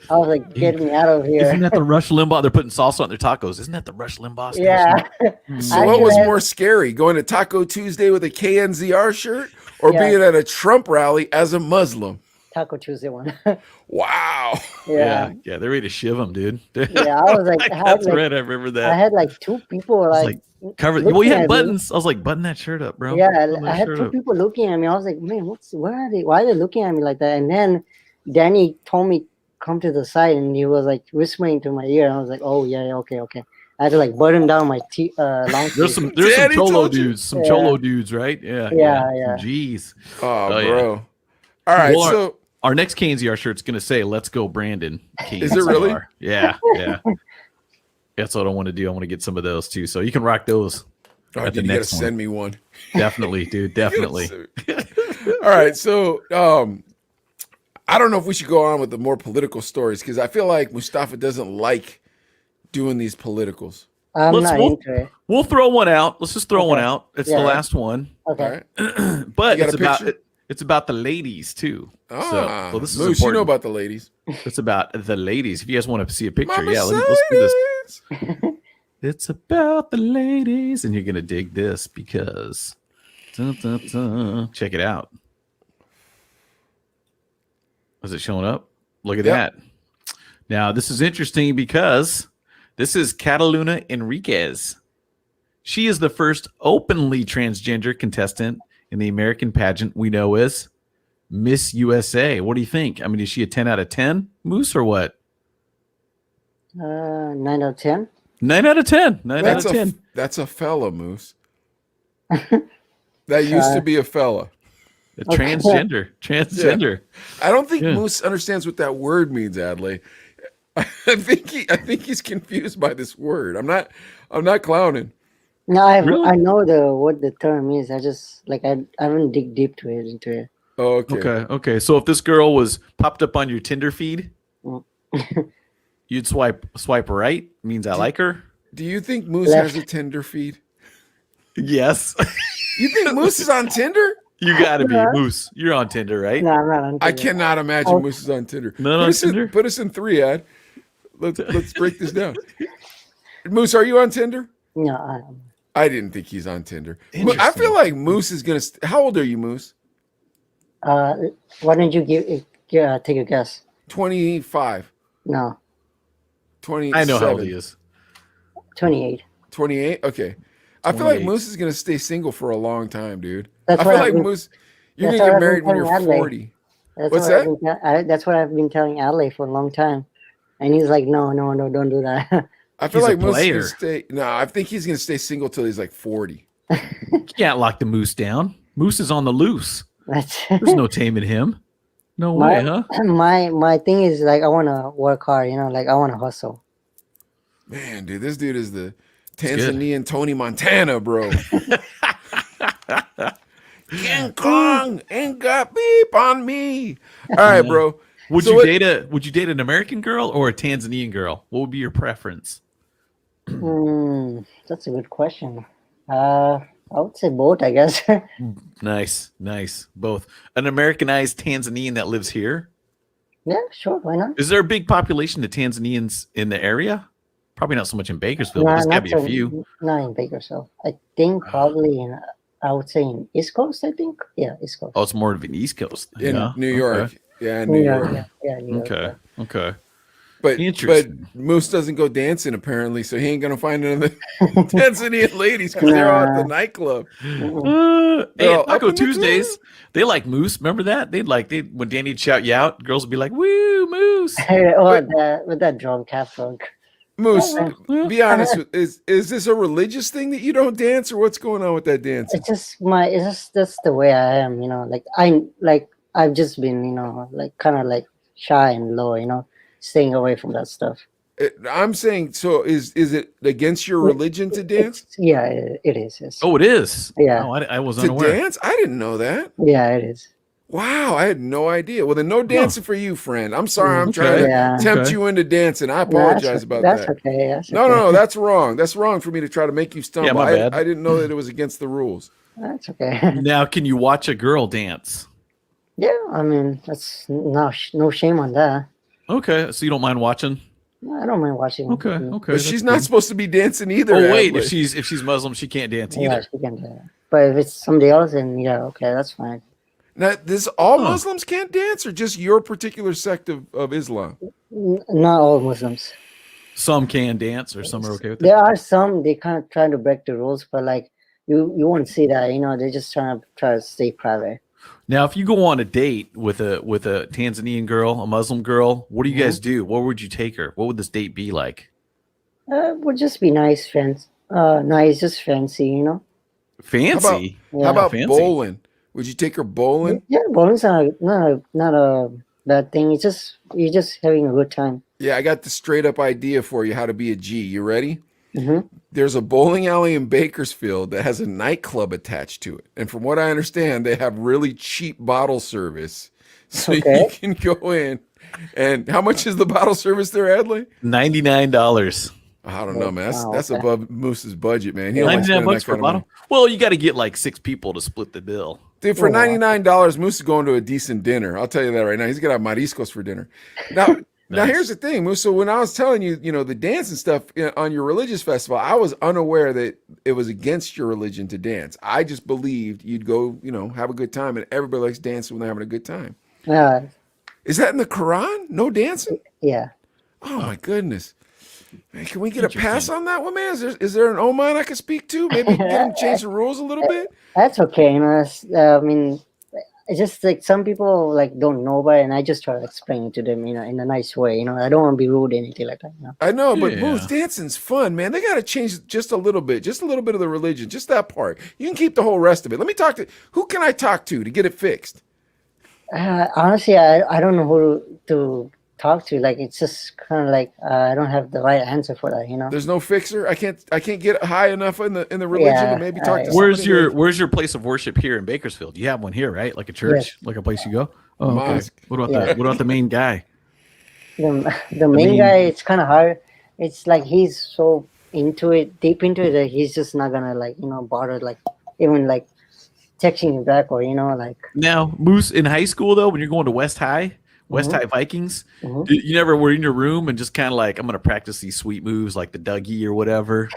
I was like, get me out of Isn't here. that the Rush Limbaugh? They're putting salsa on their tacos. Isn't that the Rush Limbaugh station? Yeah. So what was Actually, more scary, going to Taco Tuesday with a KNZR shirt or Yeah. being at a Trump rally as a Muslim? Taco Tuesday one. Wow. Yeah, they're ready to shiv him, dude. Yeah, I was like, I had That's like, right. I remember I that. had like 2 people like Covered. looking Well, you at had me. buttons. I was like, button that shirt up, bro. Yeah, Button that I had shirt 2 up. people looking at me. I was like, man, where are they? Why are they looking at me like that? And then Danny told me come to the side, and he was like whispering to my ear. I was like, oh yeah, okay. I had to like button down my long There's sleeve. some Daddy cholo told you. dudes, some Yeah. cholo dudes, right? Yeah, Yeah. Jeez. Oh, yeah. bro. All right, Well, so Our next KNZR shirt's gonna say "Let's go, Brandon." Is it really? KNZR. Yeah. That's what I want to do. I want to get some of those too. So you can rock those. oh, at the dude, you gotta next one. send me one. Definitely, dude. Definitely. All right, so I don't know if we should go on with the more political stories because I feel like Mustafa doesn't like doing these politicals. I'm Let's- not we'll- into it. We'll throw one out. Let's just throw Okay. one out. It's Yeah. the last one, All Okay. right. but You got it's a about picture? it's about the ladies too. Ah, so this is Moose, you important. know about the ladies. It's about the ladies. If you guys want to see a picture, Mama yeah, let's do this. Mercedes. It's about the ladies, and you're gonna dig this because dun, dun, dun. Check it out. Is it showing up? Look at Yep. that. Now this is interesting because this is Cataluna Enriquez. She is the first openly transgender contestant in the American pageant we know as Miss USA. What do you think? I mean, is she a 10 out of 10, Moose, or what? 9 out of 10. 9 out of 10. 9 out That's of a 10. that's a fella, Moose. That used to be a fella. Transgender. Transgender. I don't think Yeah. Moose understands what that word means, Adley. I think he's confused by this word. I'm not clowning. No, Really? I know what the term is. I just like I haven't dig deep to it into it. Oh, okay. Okay. So if this girl was popped up on your Tinder feed, Mm. you'd swipe right. Means I like her. Do you think Moose Left. has a Tinder feed? Yes. You think Moose is on Tinder? You gotta be Moose. You're on Tinder, right? No, I'm not on I Tinder. cannot imagine Moose is on Tinder. Not on Tinder? Put us in 3, Ad. Let's break this down. Moose, are you on Tinder? No, I didn't think he's on Tinder. I Interesting. feel like Moose is gonna. How old are you, Moose? why don't you take a guess? 25, No, 27. I know how old he is. 28. 28. Okay. I feel like 28. Moose is gonna stay single for a long time, dude. That's I what feel I've like been- Moose. You're that's gonna what get I've been married when you're telling Adley. 40. That's What's that? That's what I've been telling Adley for a long time, and he's like, no, don't do that. I feel He's a like Moose is player. gonna stay. No, I think he's gonna stay single till he's like 40. You can't lock the Moose down. Moose is on the loose. That's There's no taming him. No way, huh? my thing is like I want to work hard, like I want to hustle. Man, dude, this dude is the good. Tanzanian Tony Montana, bro. King Kong ain't got beep on me. All right, bro. Would So you date an American girl or a Tanzanian girl? What would be your preference? That's a good question. I would say both, I guess. Nice. Both. An Americanized Tanzanian that lives here. Yeah, sure, why not? Is there a big population of Tanzanians in the area? Probably not so much in Bakersfield, but there's got to be a few. Not in Bakersfield. I think probably I would say in East Coast, I think. Yeah, East Coast. Oh, it's more of an East Coast thing, In huh? New York. Okay. Yeah, in New York. Yeah, New York. Okay. Okay. But Interesting. Moose doesn't go dancing apparently, so he ain't gonna find none of the Tanzanian ladies because they're all at the nightclub. Hey, They're all at Taco up in the Tuesdays, they like Moose. Remember that? When Danny'd shout you out, girls would be like, "Woo, Moose!" With that drunk, half drunk. Moose, Yeah. be honest. Is this a religious thing that you don't dance, or what's going on with that dancing? It's just that's the way I am, I've just been, kind of like shy and low, staying away from that stuff. I'm saying, so is it against your religion to dance? Yeah, it is. Yes. Oh, it is. Yeah. Oh, I was To unaware. dance? I didn't know that. Yeah, it is. Wow, I had no idea. Well, then no dancing for you, friend. I'm sorry. I'm trying to Yeah. tempt Okay. you into dancing. I apologize about That's that. okay. That's No, okay. no, that's wrong. That's wrong for me to try to make you stumble. Yeah, my bad. I didn't know that it was against the rules. That's okay. Now, can you watch a girl dance? Yeah, I mean, that's no shame on that. Okay, so you don't mind watching? I don't mind watching. Okay. But that's she's good. not supposed to be dancing either. Oh wait, Adley. if she's Muslim, she can't dance Yeah, either. she can do that. But if it's somebody else, then yeah, okay, that's fine. Now, all Muslims can't dance, or just your particular sect of Islam? Not all Muslims. Some can dance, or some are okay with There it. are some they kind of trying to break the rules, but like you won't see that. They're just trying to stay private. Now, if you go on a date with a Tanzanian girl, a Muslim girl, what do you guys do? Where would you take her? What would this date be like? Would just be nice friends. Nice, just fancy. Fancy. How about fancy. bowling? Would you take her bowling? Yeah, bowling's not a bad thing. It's just you're just having a good time. Yeah, I got the straight up idea for you how to be a G. You ready? Mm-hmm. There's a bowling alley in Bakersfield that has a nightclub attached to it. And from what I understand, they have really cheap bottle service. So Okay. you can go in. And how much is the bottle service there, Adley? $99. I don't know, man. Wow, That's okay. above Moose's budget, man. He don't like 99 spending bucks that for a kind of money. bottle. Well, you got to get like 6 people to split the bill. Dude, for Oh, wow. $99, Moose is going to a decent dinner. I'll tell you that right now. He's gonna have mariscos for dinner. Now, now here's the thing, Moose. So when I was telling you, the dance and stuff on your religious festival, I was unaware that it was against your religion to dance. I just believed you'd go, have a good time, and everybody likes dancing when they're having a good time. Is that in the Quran? No dancing? Yeah. Oh my goodness. Man, can we get a pass on that one, man? Is there an Oman I could speak to? Maybe get him to change the rules a little bit? That's okay. I mean, it's just like some people like don't know about it, and I just try to explain it to them, in a nice way. I don't want to be rude or anything like that. I know, but Yeah. Moose, dancing's fun, man. They got to change just a little bit of the religion, just that part. You can keep the whole rest of it. Let me who can I talk to get it fixed? Honestly, I don't know who to talk to. Like, it's just kind of like I don't have the right answer for that. There's no fixer. I can't get high enough in the religion to maybe talk to Where's somebody. where's your place of worship here in Bakersfield? You have one here, right? Like a church, like a place you go. Oh, okay. Mosque. What about the main guy? The main guy, it's kind of hard. It's like he's so into it, deep into it, that he's just not gonna like bother like even like texting you back or like. Now, Moose, in high school though, when you're going to West Mhm, High Vikings, mhm. you never were in your room and just kind of like, I'm gonna practice these sweet moves like the Dougie or whatever.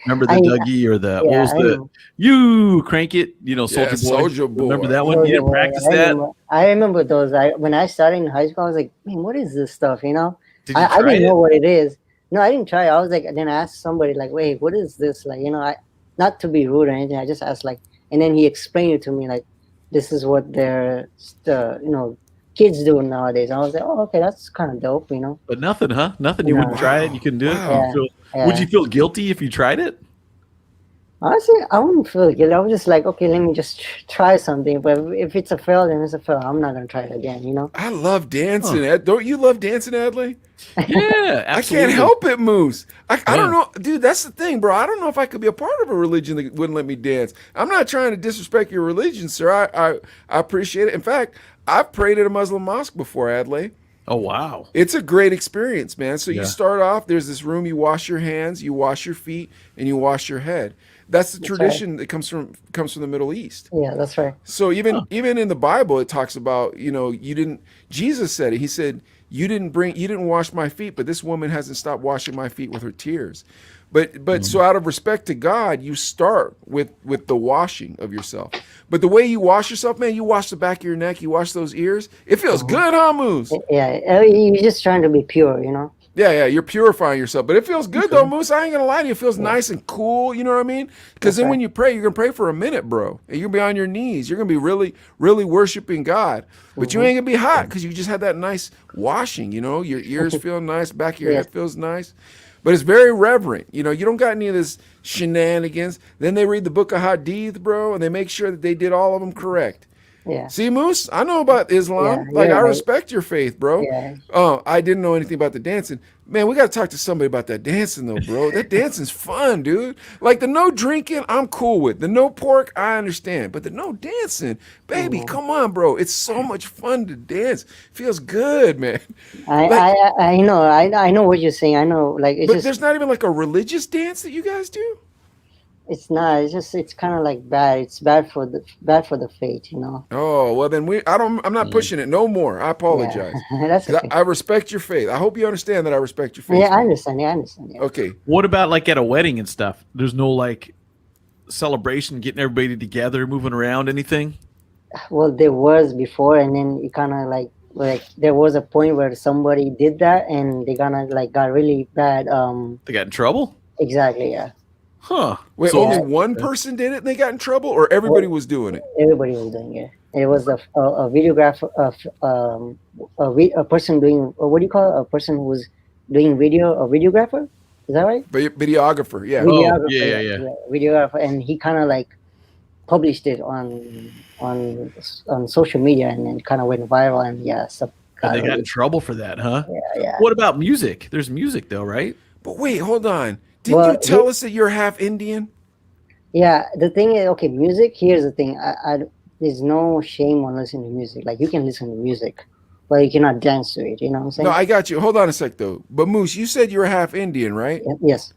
Remember the I Dougie or the what Yeah, was I the know. you crank it, Yeah, Soldier Boy. Soldier Remember Boy. that one? You Soldier didn't Boy. practice that? I remember those. When I started in high school, I was like, man, what is this stuff? Did you I try didn't it? know what it is. No, I didn't try it. I was like, then I asked somebody like, wait, what is this? Like, I not to be rude or anything. I just asked like, and then he explained it to me like, this is what kids do nowadays. I was like, oh, okay, that's kind of dope. But nothing, huh? Nothing. You wouldn't No, try it. You Wow. couldn't do it. Wow. Would yeah. you feel guilty if you tried it? Honestly, I wouldn't feel guilty. I was just like, okay, let me just try something. But if it's a fail, then it's a fail. I'm not gonna try it again. I love dancing. Huh. Don't you love dancing, Adley? Yeah, I absolutely. can't help it, Moose. I don't Yeah. know, dude. That's the thing, bro. I don't know if I could be a part of a religion that wouldn't let me dance. I'm not trying to disrespect your religion, sir. I appreciate it. In fact, I've prayed at a Muslim mosque before, Adley. Oh wow. It's a great experience, man. So you Yeah. start off. There's this room. You wash your hands, you wash your feet, and you wash your head. That's the That's right. tradition that comes from the Middle East. Yeah, that's right. So even in the Bible, it talks about you didn't. Jesus said it. He said you didn't wash my feet, but this woman hasn't stopped washing my feet with her tears. But so out of respect to God, you start with the washing of yourself. But the way you wash yourself, man, you wash the back of your neck, you wash those ears. It feels good, huh, Moose? Yeah, you're just trying to be pure. Yeah, you're purifying yourself. But it feels good though, Moose. I ain't gonna lie to you. It feels nice and cool, you know what I mean? Because That's then right. when you pray, you're gonna pray for a minute, bro. And you're gonna be on your knees. You're gonna be really, really worshiping God. But you ain't gonna be hot because you just had that nice washing, Your ears feel nice, back of your Yes. head feels nice. But it's very reverent. You don't got any of this shenanigans. Then they read the book of Hadith, bro, and they make sure that they did all of them correct. Yeah, See, Moose, I know about Islam. Yeah, I right. respect your faith, bro. Yeah. Oh, I didn't know anything about the dancing. Man, we got to talk to somebody about that dancing, though, bro. That dancing's fun, dude. Like the no drinking, I'm cool with. The no pork, I understand. But the no dancing, baby, come on, bro. It's so much fun to dance. Feels good, man. I know. I know what you're saying. I know. Like But there's not even like a religious dance that you guys do? it's not. It's kind of like bad. It's bad for the faith. Oh, well then I'm not pushing it no more. I apologize. Yeah. That's 'Cause okay. I respect your faith. I hope you understand that I respect your faith. Yeah, I man. understand. Yeah, I understand. Yeah. Okay. What about like at a wedding and stuff? There's no like celebration, getting everybody together, moving around, anything? Well, there was before, and then it kind of like there was a point where somebody did that, and they kind of like got really bad. They got in trouble? Exactly. Yeah. Huh. Wait, So- only one person did it and they got in trouble, or everybody was doing it? Everybody was doing it. It was a videographer, a person doing what do you call it? A person who was doing video, a videographer. Is that right? Videographer, yeah. Oh, yeah. Videographer, and he kind of like published it on social media, and then kind of went viral, and yeah, stuff. And they got in trouble for that, huh? Yeah. What about music? There's music though, right? But wait, hold on. Didn't Well, you tell us that you're half Indian? Yeah, the thing is, okay, music. Here's the thing. There's no shame on listening to music. Like you can listen to music, but you cannot dance to it. You know what I'm saying? No, I got you. Hold on a sec though. But Moose, you said you were half Indian, right? Yes.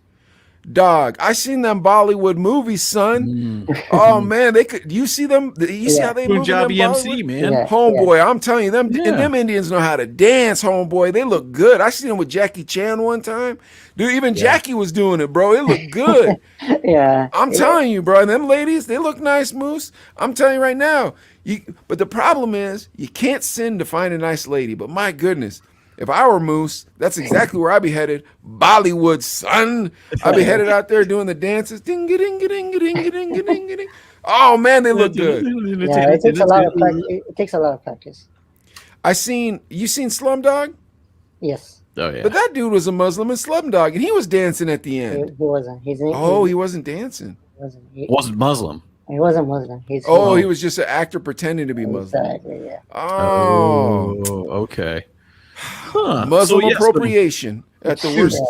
Dog, I seen them Bollywood movies, son. Oh man, they could. You see them? You see how they move in them Punjabi MC, Bollywood? man. Yeah. Homeboy, I'm telling you, them Yeah. and them Indians know how to dance, homeboy. They look good. I seen them with Jackie Chan one time. Dude, even Jackie was doing it, bro. It looked good. Yeah. I'm telling you, bro. And them ladies, they look nice, Moose. I'm telling you right now. But the problem is, you can't sin to find a nice lady. But my goodness, if I were Moose, that's exactly where I'd be headed. Bollywood, son. I'd be headed out there doing the dances. Ding, ding, ding, ding, ding, ding, ding, ding. Oh man, they look good. Yeah, it takes a lot of practice. It takes a lot of practice. You seen Slumdog? Yes. Oh yeah. But that dude was a Muslim in Slumdog, and he was dancing at the He end. wasn't. He wasn't dancing. Wasn't Muslim. He wasn't Muslim. He was just an actor pretending to be Muslim. Exactly. Yeah. Oh, Okay. Huh. Muslim So, yes, appropriation at the worst.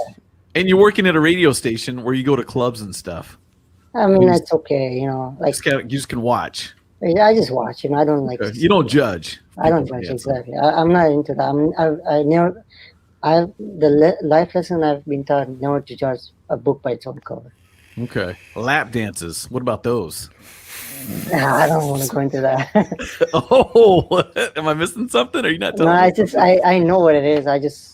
and you're working at a radio station where you go to clubs and stuff. I mean, that's okay. Like You just can watch. I just watch. I don't like. You don't judge. I don't judge exactly. I'm not into that. I never. The life lesson I've been taught never to judge a book by its own cover. Okay. Lap dances. What about those? Nah, I don't want to go into that. Oh, am I missing something? Are you not No, telling me? I know what it is.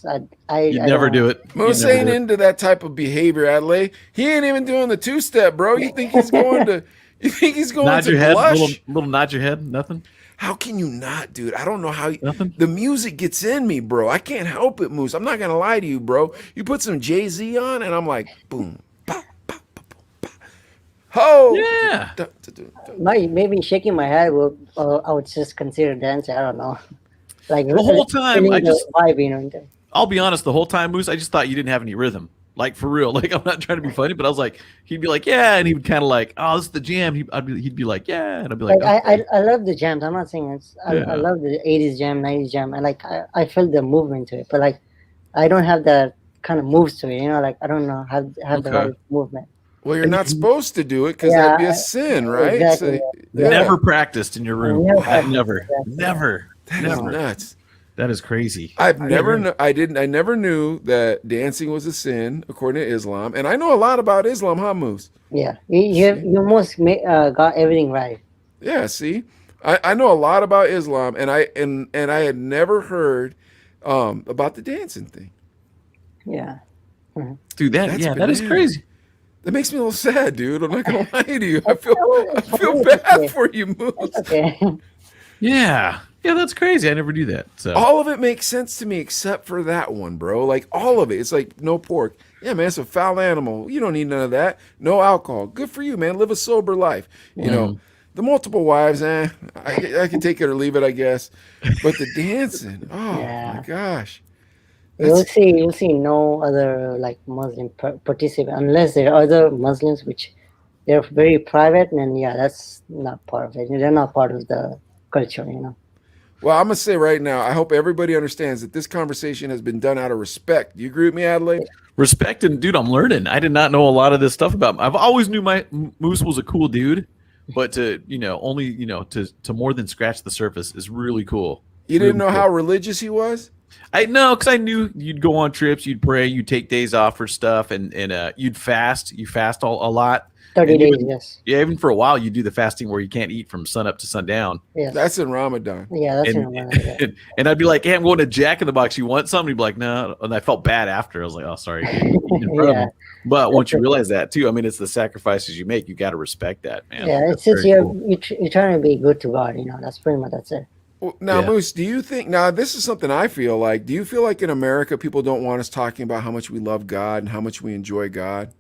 You'd I never don't. do it. You'd Moose never ain't do it. into that type of behavior, Adley. He ain't even doing the two-step, bro. You think he's going to? You think he's going Nod to your head. blush? Little nod your head. Nothing. How can you not, dude? I don't know how. Nothing. The music gets in me, bro. I can't help it, Moose. I'm not gonna lie to you, bro. You put some Jay-Z on, and I'm like, boom, pa, pa, pa, pa, pa. Ho! Yeah. Maybe shaking my head would I would just consider dancing. I don't know. Like The whole time, feeling the vibe, you know. I'll be honest, the whole time, Moose, I just thought you didn't have any rhythm. Like, for real. Like, I'm not trying to be funny, but I was like, he'd be like, yeah. And he would kind of like, oh, this is the jam. He'd be like, yeah. And I'd be like, Like okay. I love the jams. I'm not saying it's. I Yeah. love the 80s jam, 90s jam. I feel the movement to it, but like I don't have that kind of moves to it. You know, like I don't know have the Okay. right movement. Well, you're And not you supposed to do it because Yeah, that'd be a sin, right? exactly, So, yeah. never practiced in your room. Never I've practiced, never. exactly. Never. that is Never. nuts. That is crazy. I've never, I never knew that dancing was a sin according to Islam, and I know a lot about Islam, huh, Moose? Yeah, you almost got everything right. Yeah, see, I know a lot about Islam, and I had never heard about the dancing thing. Yeah. Dude, that That's that is bananas. crazy. That makes me a little sad, dude. I'm not gonna lie to you. I It's feel okay. bad for you, Moose. Okay. Yeah. Yeah, that's crazy. I never do that. So All of it makes sense to me except for that one, bro. Like all of it. It's like no pork. Yeah, man, it's a foul animal. You don't need none of that. No alcohol. Good for you, man. Live a sober life. You know, the multiple wives, I can take it or leave it, I guess. But the dancing, oh Yeah. my gosh. You'll see no other like Muslim participant unless there are other Muslims which they're very private, and then yeah, that's not part of it. They're not part of the culture, you know. Well, I'm gonna say right now, I hope everybody understands that this conversation has been done out of respect. Do you agree with me, Adelaide? respect and dude, I'm learning. I did not know a lot of this stuff about him. I've always knew my Moose was a cool dude, but to only to more than scratch the surface is really cool. You didn't Really know cool. how religious he was? I know because I knew you'd go on trips, you'd pray, you'd take days off for stuff, and you'd fast. You fast a lot. 30 And days, even, yes. yeah, even for a while, you do the fasting where you can't eat from sun up to sundown. Yes. That's in Ramadan. Yeah, that's And, in Ramadan. and I'd be like, "Hey, I'm going to Jack in the Box. You want something?" He'd be like, "No." And I felt bad after. I was like, "Oh, sorry." Dude. In front of Yeah. him. But once you realize that too, I mean, it's the sacrifices you make. You got to respect that, man. Yeah, That's it's just very cool. you're trying to be good to God, you know. That's pretty much that's it. Well, now, Yeah. Moose, do you think now this is something I feel like? Do you feel like in America people don't want us talking about how much we love God and how much we enjoy God?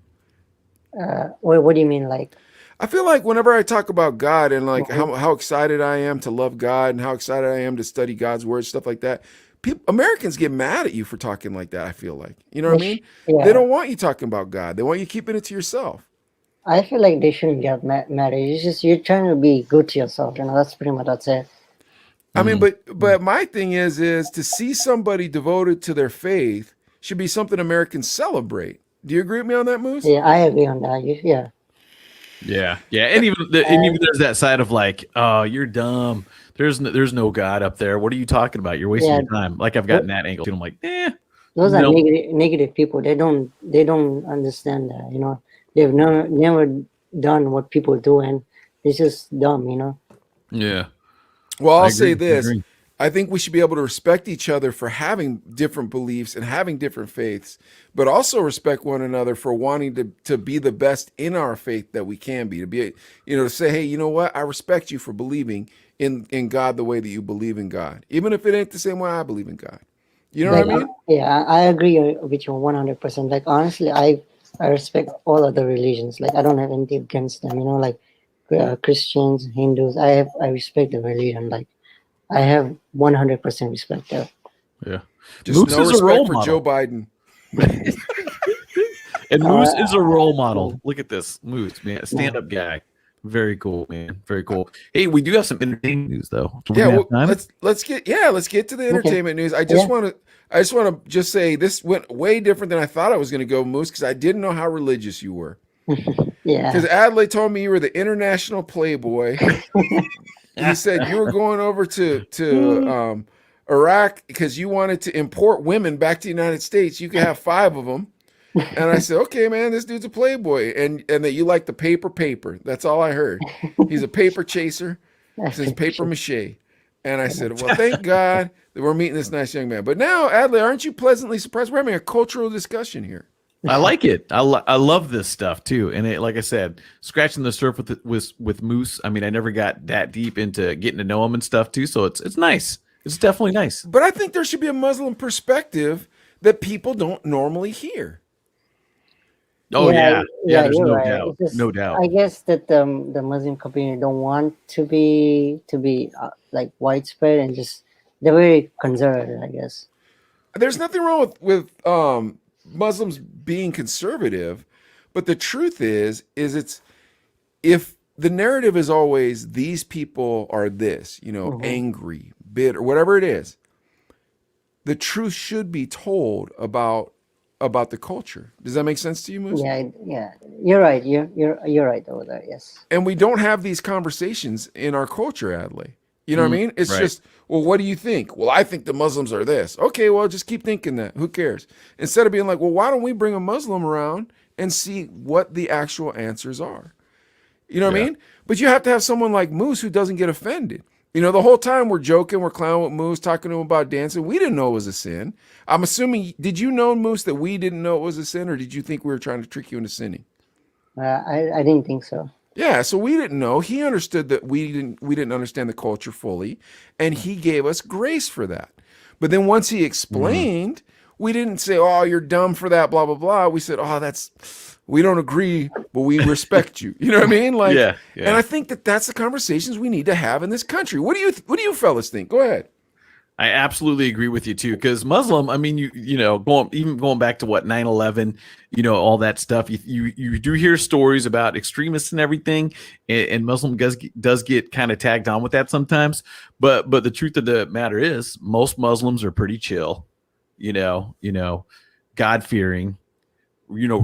What do you mean, like? I feel like whenever I talk about God and like how excited I am to love God and how excited I am to study God's word, stuff like that, Americans get mad at you for talking like that. I feel like, you know what I mean? Yeah. They don't want you talking about God. They want you keeping it to yourself. I feel like they shouldn't get mad. It's just you're trying to be good to yourself, you know. That's pretty much that's it. I mean, but my thing is to see somebody devoted to their faith should be something Americans celebrate. Do you agree with me on that, Moose? Yeah, I agree on that. Yeah. Yeah, and even there's that side of like, oh, you're dumb. There's no God up there. What are you talking about? You're wasting your time. Like I've gotten that angle too. I'm like, Those are No. negative people. They don't understand that, you know. They've never done what people do, and it's just dumb, you know. yeah. Well, I'll I say agree, I this. agree. I think we should be able to respect each other for having different beliefs and having different faiths, but also respect one another for wanting to be the best in our faith that we can be. To be, to say, hey, you know what? I respect you for believing in God the way that you believe in God, even if it ain't the same way I believe in God. You know what I mean? Yeah, I agree with you 100%. Like honestly, I respect all other religions. Like I don't have anything against them. You know, like Christians, Hindus. I respect the religion. Like I have 100% respect there. Yeah. Just Moose no is a role respect for model. Joe Biden. And Moose is a role model. Look at this. Moose, man. Stand-up guy. Very cool, man. Very cool. Hey, we do have some entertaining news though. Do we Yeah, have well, time? let's get to the entertainment news. I just want to say this went way different than I thought I was going to go, Moose, because I didn't know how religious you were. Yeah. Because Adelaide told me you were the international playboy. He said you were going over to Iraq because you wanted to import women back to the United States. You could have 5 of them. And I said, okay, man, this dude's a playboy, and that you like the paper. That's all I heard. He's a paper chaser. Since paper mache. And I said, well, thank God that we're meeting this nice young man. But now, Adley, aren't you pleasantly surprised? We're having a cultural discussion here. I like it. I love this stuff too. And it, like I said, scratching the surface with Moose. I mean, I never got that deep into getting to know him and stuff too. So it's nice. It's definitely nice. But I think there should be a Muslim perspective that people don't normally hear. Oh yeah. There's you're no right. doubt. It's just, No doubt. I guess that the Muslim community don't want to be like widespread, and just they're very conservative, I guess. There's nothing wrong with Muslims being conservative, but the truth is it's if the narrative is always these people are this, angry, bitter, whatever it is, the truth should be told about the culture. Does that make sense to you, Moose? Yeah. You're right. You're right over there. Yes. And we don't have these conversations in our culture, Adley. You know what I mean? It's right. just, well, what do you think? Well, I think the Muslims are this. Okay, well, just keep thinking that. Who cares? Instead of being like, well, why don't we bring a Muslim around and see what the actual answers are? You know what I mean? But you have to have someone like Moose who doesn't get offended. The whole time we're joking, we're clowning with Moose, talking to him about dancing. We didn't know it was a sin. I'm assuming, did you know, Moose, that we didn't know it was a sin, or did you think we were trying to trick you into sinning? I didn't think so. Yeah, so we didn't know. He understood that we didn't understand the culture fully, and he gave us grace for that. But then once he explained, we didn't say, "Oh, you're dumb for that," blah blah blah. We said, "Oh, we don't agree, but we respect you." You know what I mean? Like, Yeah. And I think that's the conversations we need to have in this country. What do you fellas think? Go ahead. I absolutely agree with you too, because Muslim, I mean, going back to what 9/11, all that stuff. You do hear stories about extremists and everything, and Muslim does get kind of tagged on with that sometimes. But the truth of the matter is, most Muslims are pretty chill, God fearing,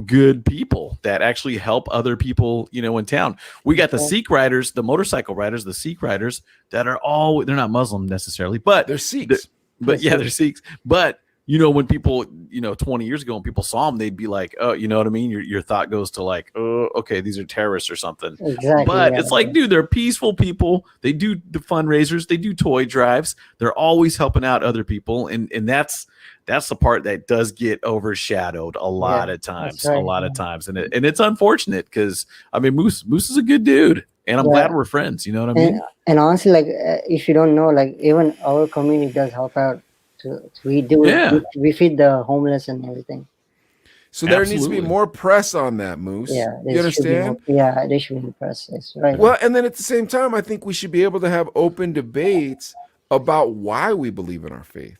good people that actually help other people, in town. We got the Sikh riders, the motorcycle riders, the Sikh riders that are they're not Muslim necessarily, but They're Sikhs. They're Sikhs. But, when people, 20 years ago, when people saw them, they'd be like, oh, you know what I mean? Your thought goes to like, oh, okay, these are terrorists or something. Exactly. But it's like, dude, they're peaceful people. They do the fundraisers. They do toy drives. They're always helping out other people. And that's the part that does get overshadowed a lot of times, and it's unfortunate because I mean Moose is a good dude, and I'm glad we're friends. You know what I mean? And honestly, like if you don't know, like even our community does help out. We feed the homeless and everything. So there needs to be more press on that, Moose. Yeah, you understand? They should be press. That's right. Well, and then at the same time, I think we should be able to have open debates about why we believe in our faith.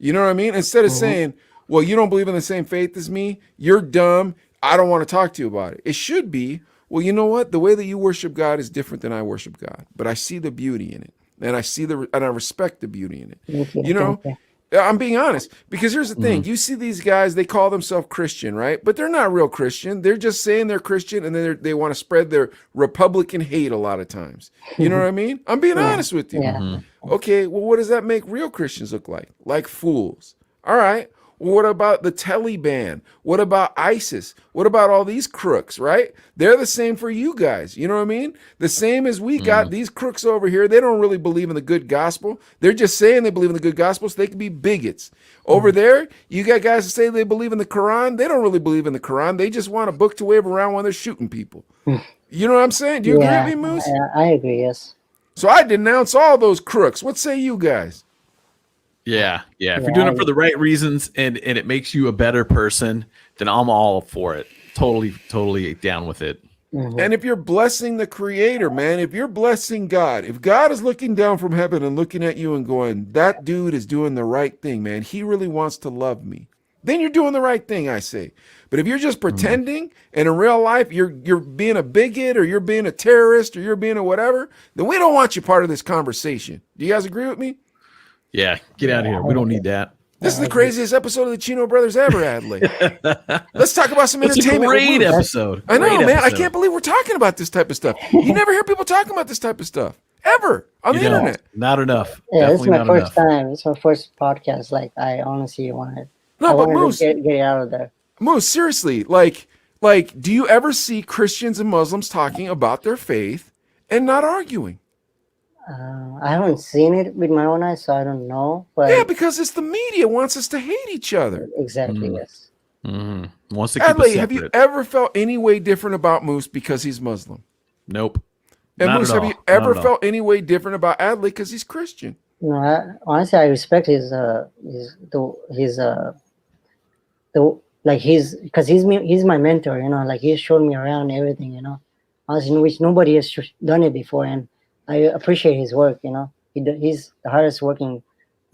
You know what I mean? Instead of saying, well, you don't believe in the same faith as me, you're dumb, I don't want to talk to you about it. It should be, well, you know what? The way that you worship God is different than I worship God, but I see the beauty in it. And I respect the beauty in it. I'm being honest, because here's the thing. You see these guys, they call themselves Christian, right? But they're not real Christian. They're just saying they're Christian, and then they want to spread their Republican hate a lot of times. You know what I mean? I'm being honest with you. Yeah. Okay, well, what does that make real Christians look like? Like fools. All right. Well, what about the Taliban? What about ISIS? What about all these crooks, right? They're the same for you guys. You know what I mean? The same as we got these crooks over here. They don't really believe in the good gospel. They're just saying they believe in the good gospel so they can be bigots. Over there, you got guys that say they believe in the Quran. They don't really believe in the Quran. They just want a book to wave around when they're shooting people. You know what I'm saying? Do you agree with me, Moose? I agree, yes. So I denounce all those crooks. What say you guys? Yeah. If you're doing it for the right reasons and it makes you a better person, then I'm all for it. Totally down with it. And if you're blessing the Creator, man, if you're blessing God, if God is looking down from heaven and looking at you and going, that dude is doing the right thing, man. He really wants to love me. Then you're doing the right thing, I say. But if you're just pretending and in real life you're being a bigot or you're being a terrorist or you're being a whatever, then we don't want you part of this conversation. Do you guys agree with me? Yeah, get out of here. We don't need that. This is the craziest episode of the Chino Brothers ever, Adley. Let's talk about some entertainment. It's a great episode. I know, great man. episode. I can't believe we're talking about this type of stuff. You never hear people talking about this type of stuff ever on the internet. Not enough. Yeah, this is Definitely my not first time. It's my first podcast. Like, I honestly wanted. No, I but wanted Moose, to get it out of there. Moose, seriously, do you ever see Christians and Muslims talking about their faith and not arguing? I haven't seen it with my own eyes, so I don't know. Yeah, But because it's the media wants us to hate each other. exactly, yes. Wants to keep us Adley, have you separate. ever felt any way different about Moose because he's Muslim? Nope. And Not Moose, at have all. you ever Not at all. felt any way different about Adley because he's Christian? No, honestly, I respect like because he's my mentor. Like he showed me around everything. Honestly, in which nobody has done it before, and I appreciate his work. He's the hardest working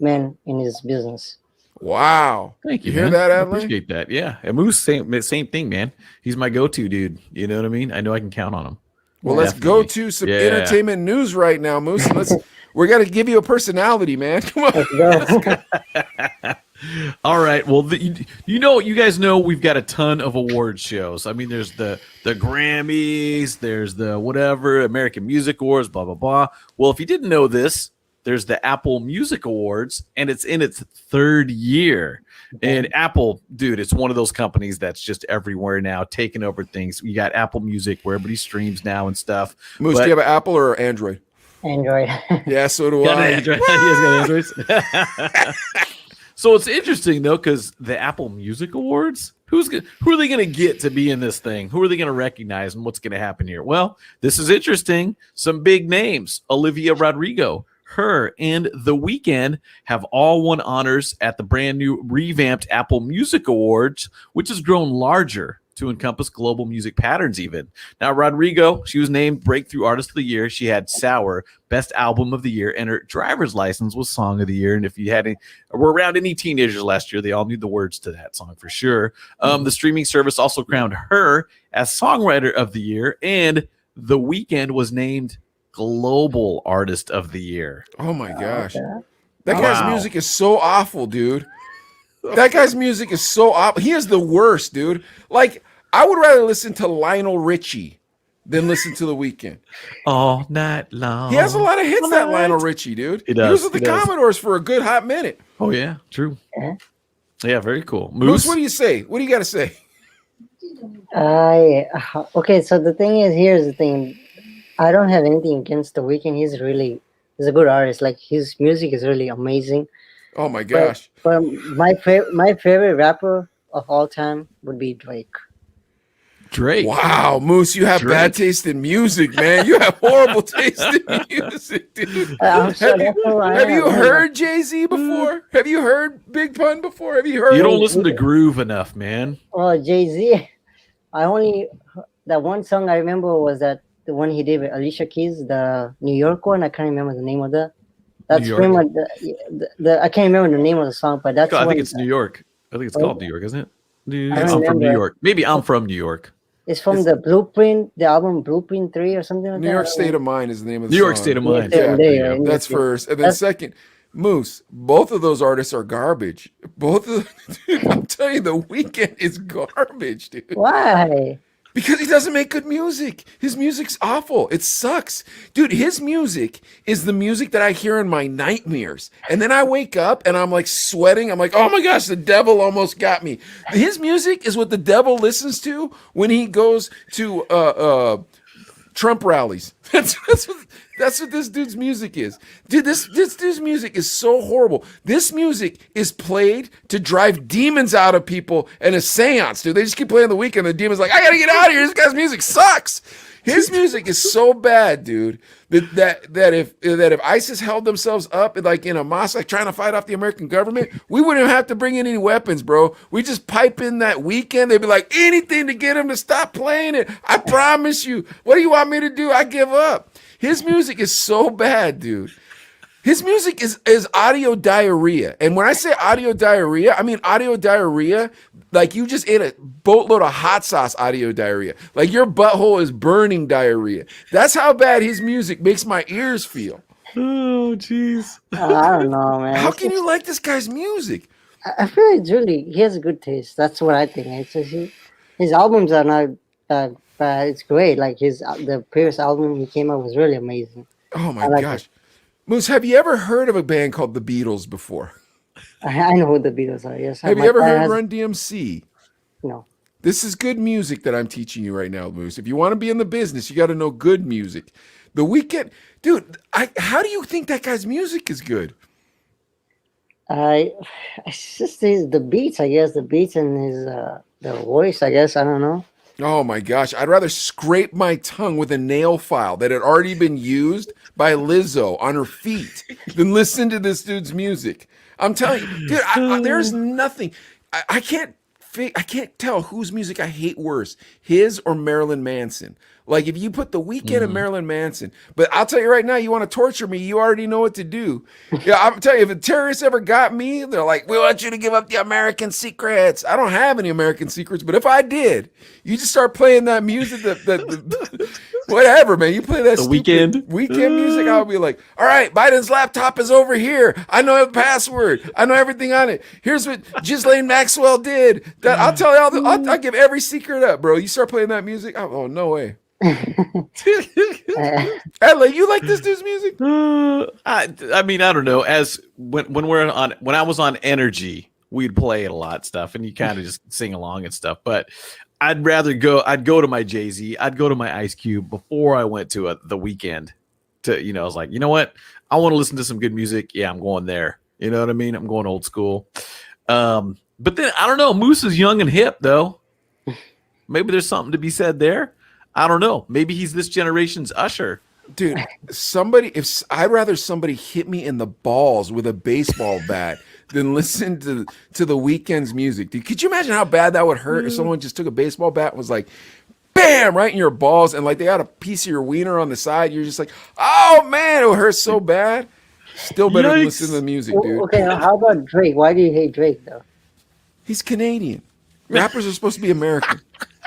man in his business. Wow. Thank you. You hear man. that, I Adley? appreciate that. Yeah. And Moose, same thing, man. He's my go-to dude. You know what I mean? I know I can count on him. Well, let's go to some entertainment news right now, Moose. We're gonna give you a personality, man. Come on. All right. Well, you guys know we've got a ton of awards shows. I mean, there's the Grammys, there's the whatever American Music Awards, blah blah blah. Well, if you didn't know this, there's the Apple Music Awards, and it's in its third year. And Apple, dude, it's one of those companies that's just everywhere now, taking over things. You got Apple Music where everybody streams now and stuff. Moose, do you have an Apple or Android? Android. Yeah, so do Got I. an Android. You guys got Androids? So it's interesting though, because the Apple Music Awards, who are they going to get to be in this thing? Who are they going to recognize, and what's going to happen here? Well, this is interesting. Some big names: Olivia Rodrigo, her, and The Weeknd have all won honors at the brand new revamped Apple Music Awards, which has grown larger to encompass global music patterns even. Now, Rodrigo, she was named Breakthrough Artist of the Year. She had Sour, Best Album of the Year, and her driver's license was Song of the Year. And if you were around any teenagers last year, they all knew the words to that song for sure. The streaming service also crowned her as Songwriter of the Year, and The Weeknd was named Global Artist of the Year. Oh my gosh. That guy's music is so awful, dude. That guy's music is so awful. He is the worst, dude. Like, I would rather listen to Lionel Richie than listen to The Weeknd. All night long. He has a lot of hits, that Lionel Richie, dude. He does. He was with the Commodores for a good hot minute. Oh, yeah. True. Yeah, very cool. Moose, what do you say? What do you got to say? Okay, so the thing is, here's the thing. I don't have anything against The Weeknd. He's a good artist. Like, his music is really amazing. Oh my gosh! But my favorite rapper of all time would be Drake. Drake. Wow, Moose, you have bad taste in music, man. You have horrible taste in music, dude. Have you heard Jay-Z before? Have you heard Big Pun before? Have you heard? You don't listen to Groove enough, man. Oh, Jay-Z. That one song I remember was the one he did with Alicia Keys, the New York one. I can't remember the name of that. That's pretty much I can't remember the name of the song, but that's. I think it's New York. I think it's called New York, isn't it? I'm from New York. Maybe I'm from New York. It's from the Blueprint, the album Blueprint 3 or something like that. New York State of Mind is the name of the New song. York State of Mind. Yeah, that's first. And then second, Moose, both of those artists are garbage. Dude, I'm telling you, The Weeknd is garbage, dude. Why? Because he doesn't make good music. His music's awful. It sucks. Dude, his music is the music that I hear in my nightmares. And then I wake up and I'm like sweating. I'm like, oh my gosh, the devil almost got me. His music is what the devil listens to when he goes to Trump rallies. That's what this dude's music is. Dude, this dude's music is so horrible. This music is played to drive demons out of people in a seance, dude. They just keep playing The Weeknd. The demon's like, I gotta get out of here. This guy's music sucks. His music is so bad, dude, that if ISIS held themselves up like in a mosque, like trying to fight off the American government, we wouldn't have to bring in any weapons, bro. We just pipe in that Weeknd. They'd be like, anything to get him to stop playing it. I promise you. What do you want me to do? I give up. His music is so bad, dude. His music is audio diarrhea. And when I say audio diarrhea, I mean audio diarrhea like you just ate a boatload of hot sauce audio diarrhea. Like your butthole is burning diarrhea. That's how bad his music makes my ears feel. Oh, jeez. I don't know, man. How can you like this guy's music? I feel like he has a good taste. That's what I think. It's just his albums are not it's great. Like the previous album he came out was really amazing. Oh my gosh. Moose, have you ever heard of a band called the Beatles before? I know who the Beatles are. Yes. Have you ever heard Run DMC? No. This is good music that I'm teaching you right now, Moose. If you want to be in the business, you got to know good music. The Weeknd, dude. How do you think that guy's music is good? I it's just the beats, I guess, the beats and his the voice, I guess. I don't know. Oh my gosh, I'd rather scrape my tongue with a nail file that had already been used by Lizzo on her feet than listen to this dude's music. I'm telling you, dude, there's nothing. I can't. I can't tell whose music I hate worse, his or Marilyn Manson. Like if you put The Weeknd and Marilyn Manson, but I'll tell you right now, you want to torture me, you already know what to do. Yeah, I'm telling you, if a terrorist ever got me, they're like, we want you to give up the American secrets. I don't have any American secrets, but if I did, you just start playing that music, whatever, man. You play that The stupid Weeknd music, I'll be like, all right, Biden's laptop is over here. I know the password. I know everything on it. Here's what Ghislaine Maxwell did. That I'll tell you, I'll give every secret up, bro. You start playing that music, oh no way. Adley, you like this dude's music? I mean, I don't know. As when I was on Energy, we'd play it a lot stuff, and you kind of just sing along and stuff. But I'd go to my Jay-Z, I'd go to my Ice Cube before I went to The Weeknd. I was like, you know what? I want to listen to some good music. Yeah, I'm going there. You know what I mean? I'm going old school. But then I don't know. Moose is young and hip, though. Maybe there's something to be said there. I don't know. Maybe he's this generation's Usher. Dude, I'd rather somebody hit me in the balls with a baseball bat than listen to The Weeknd's music. Dude, could you imagine how bad that would hurt if someone just took a baseball bat and was like, bam, right in your balls, and like they got a piece of your wiener on the side? You're just like, oh man, it would hurt so bad. Still better than listen to the music, dude. Okay, how about Drake? Why do you hate Drake though? He's Canadian. Rappers are supposed to be American.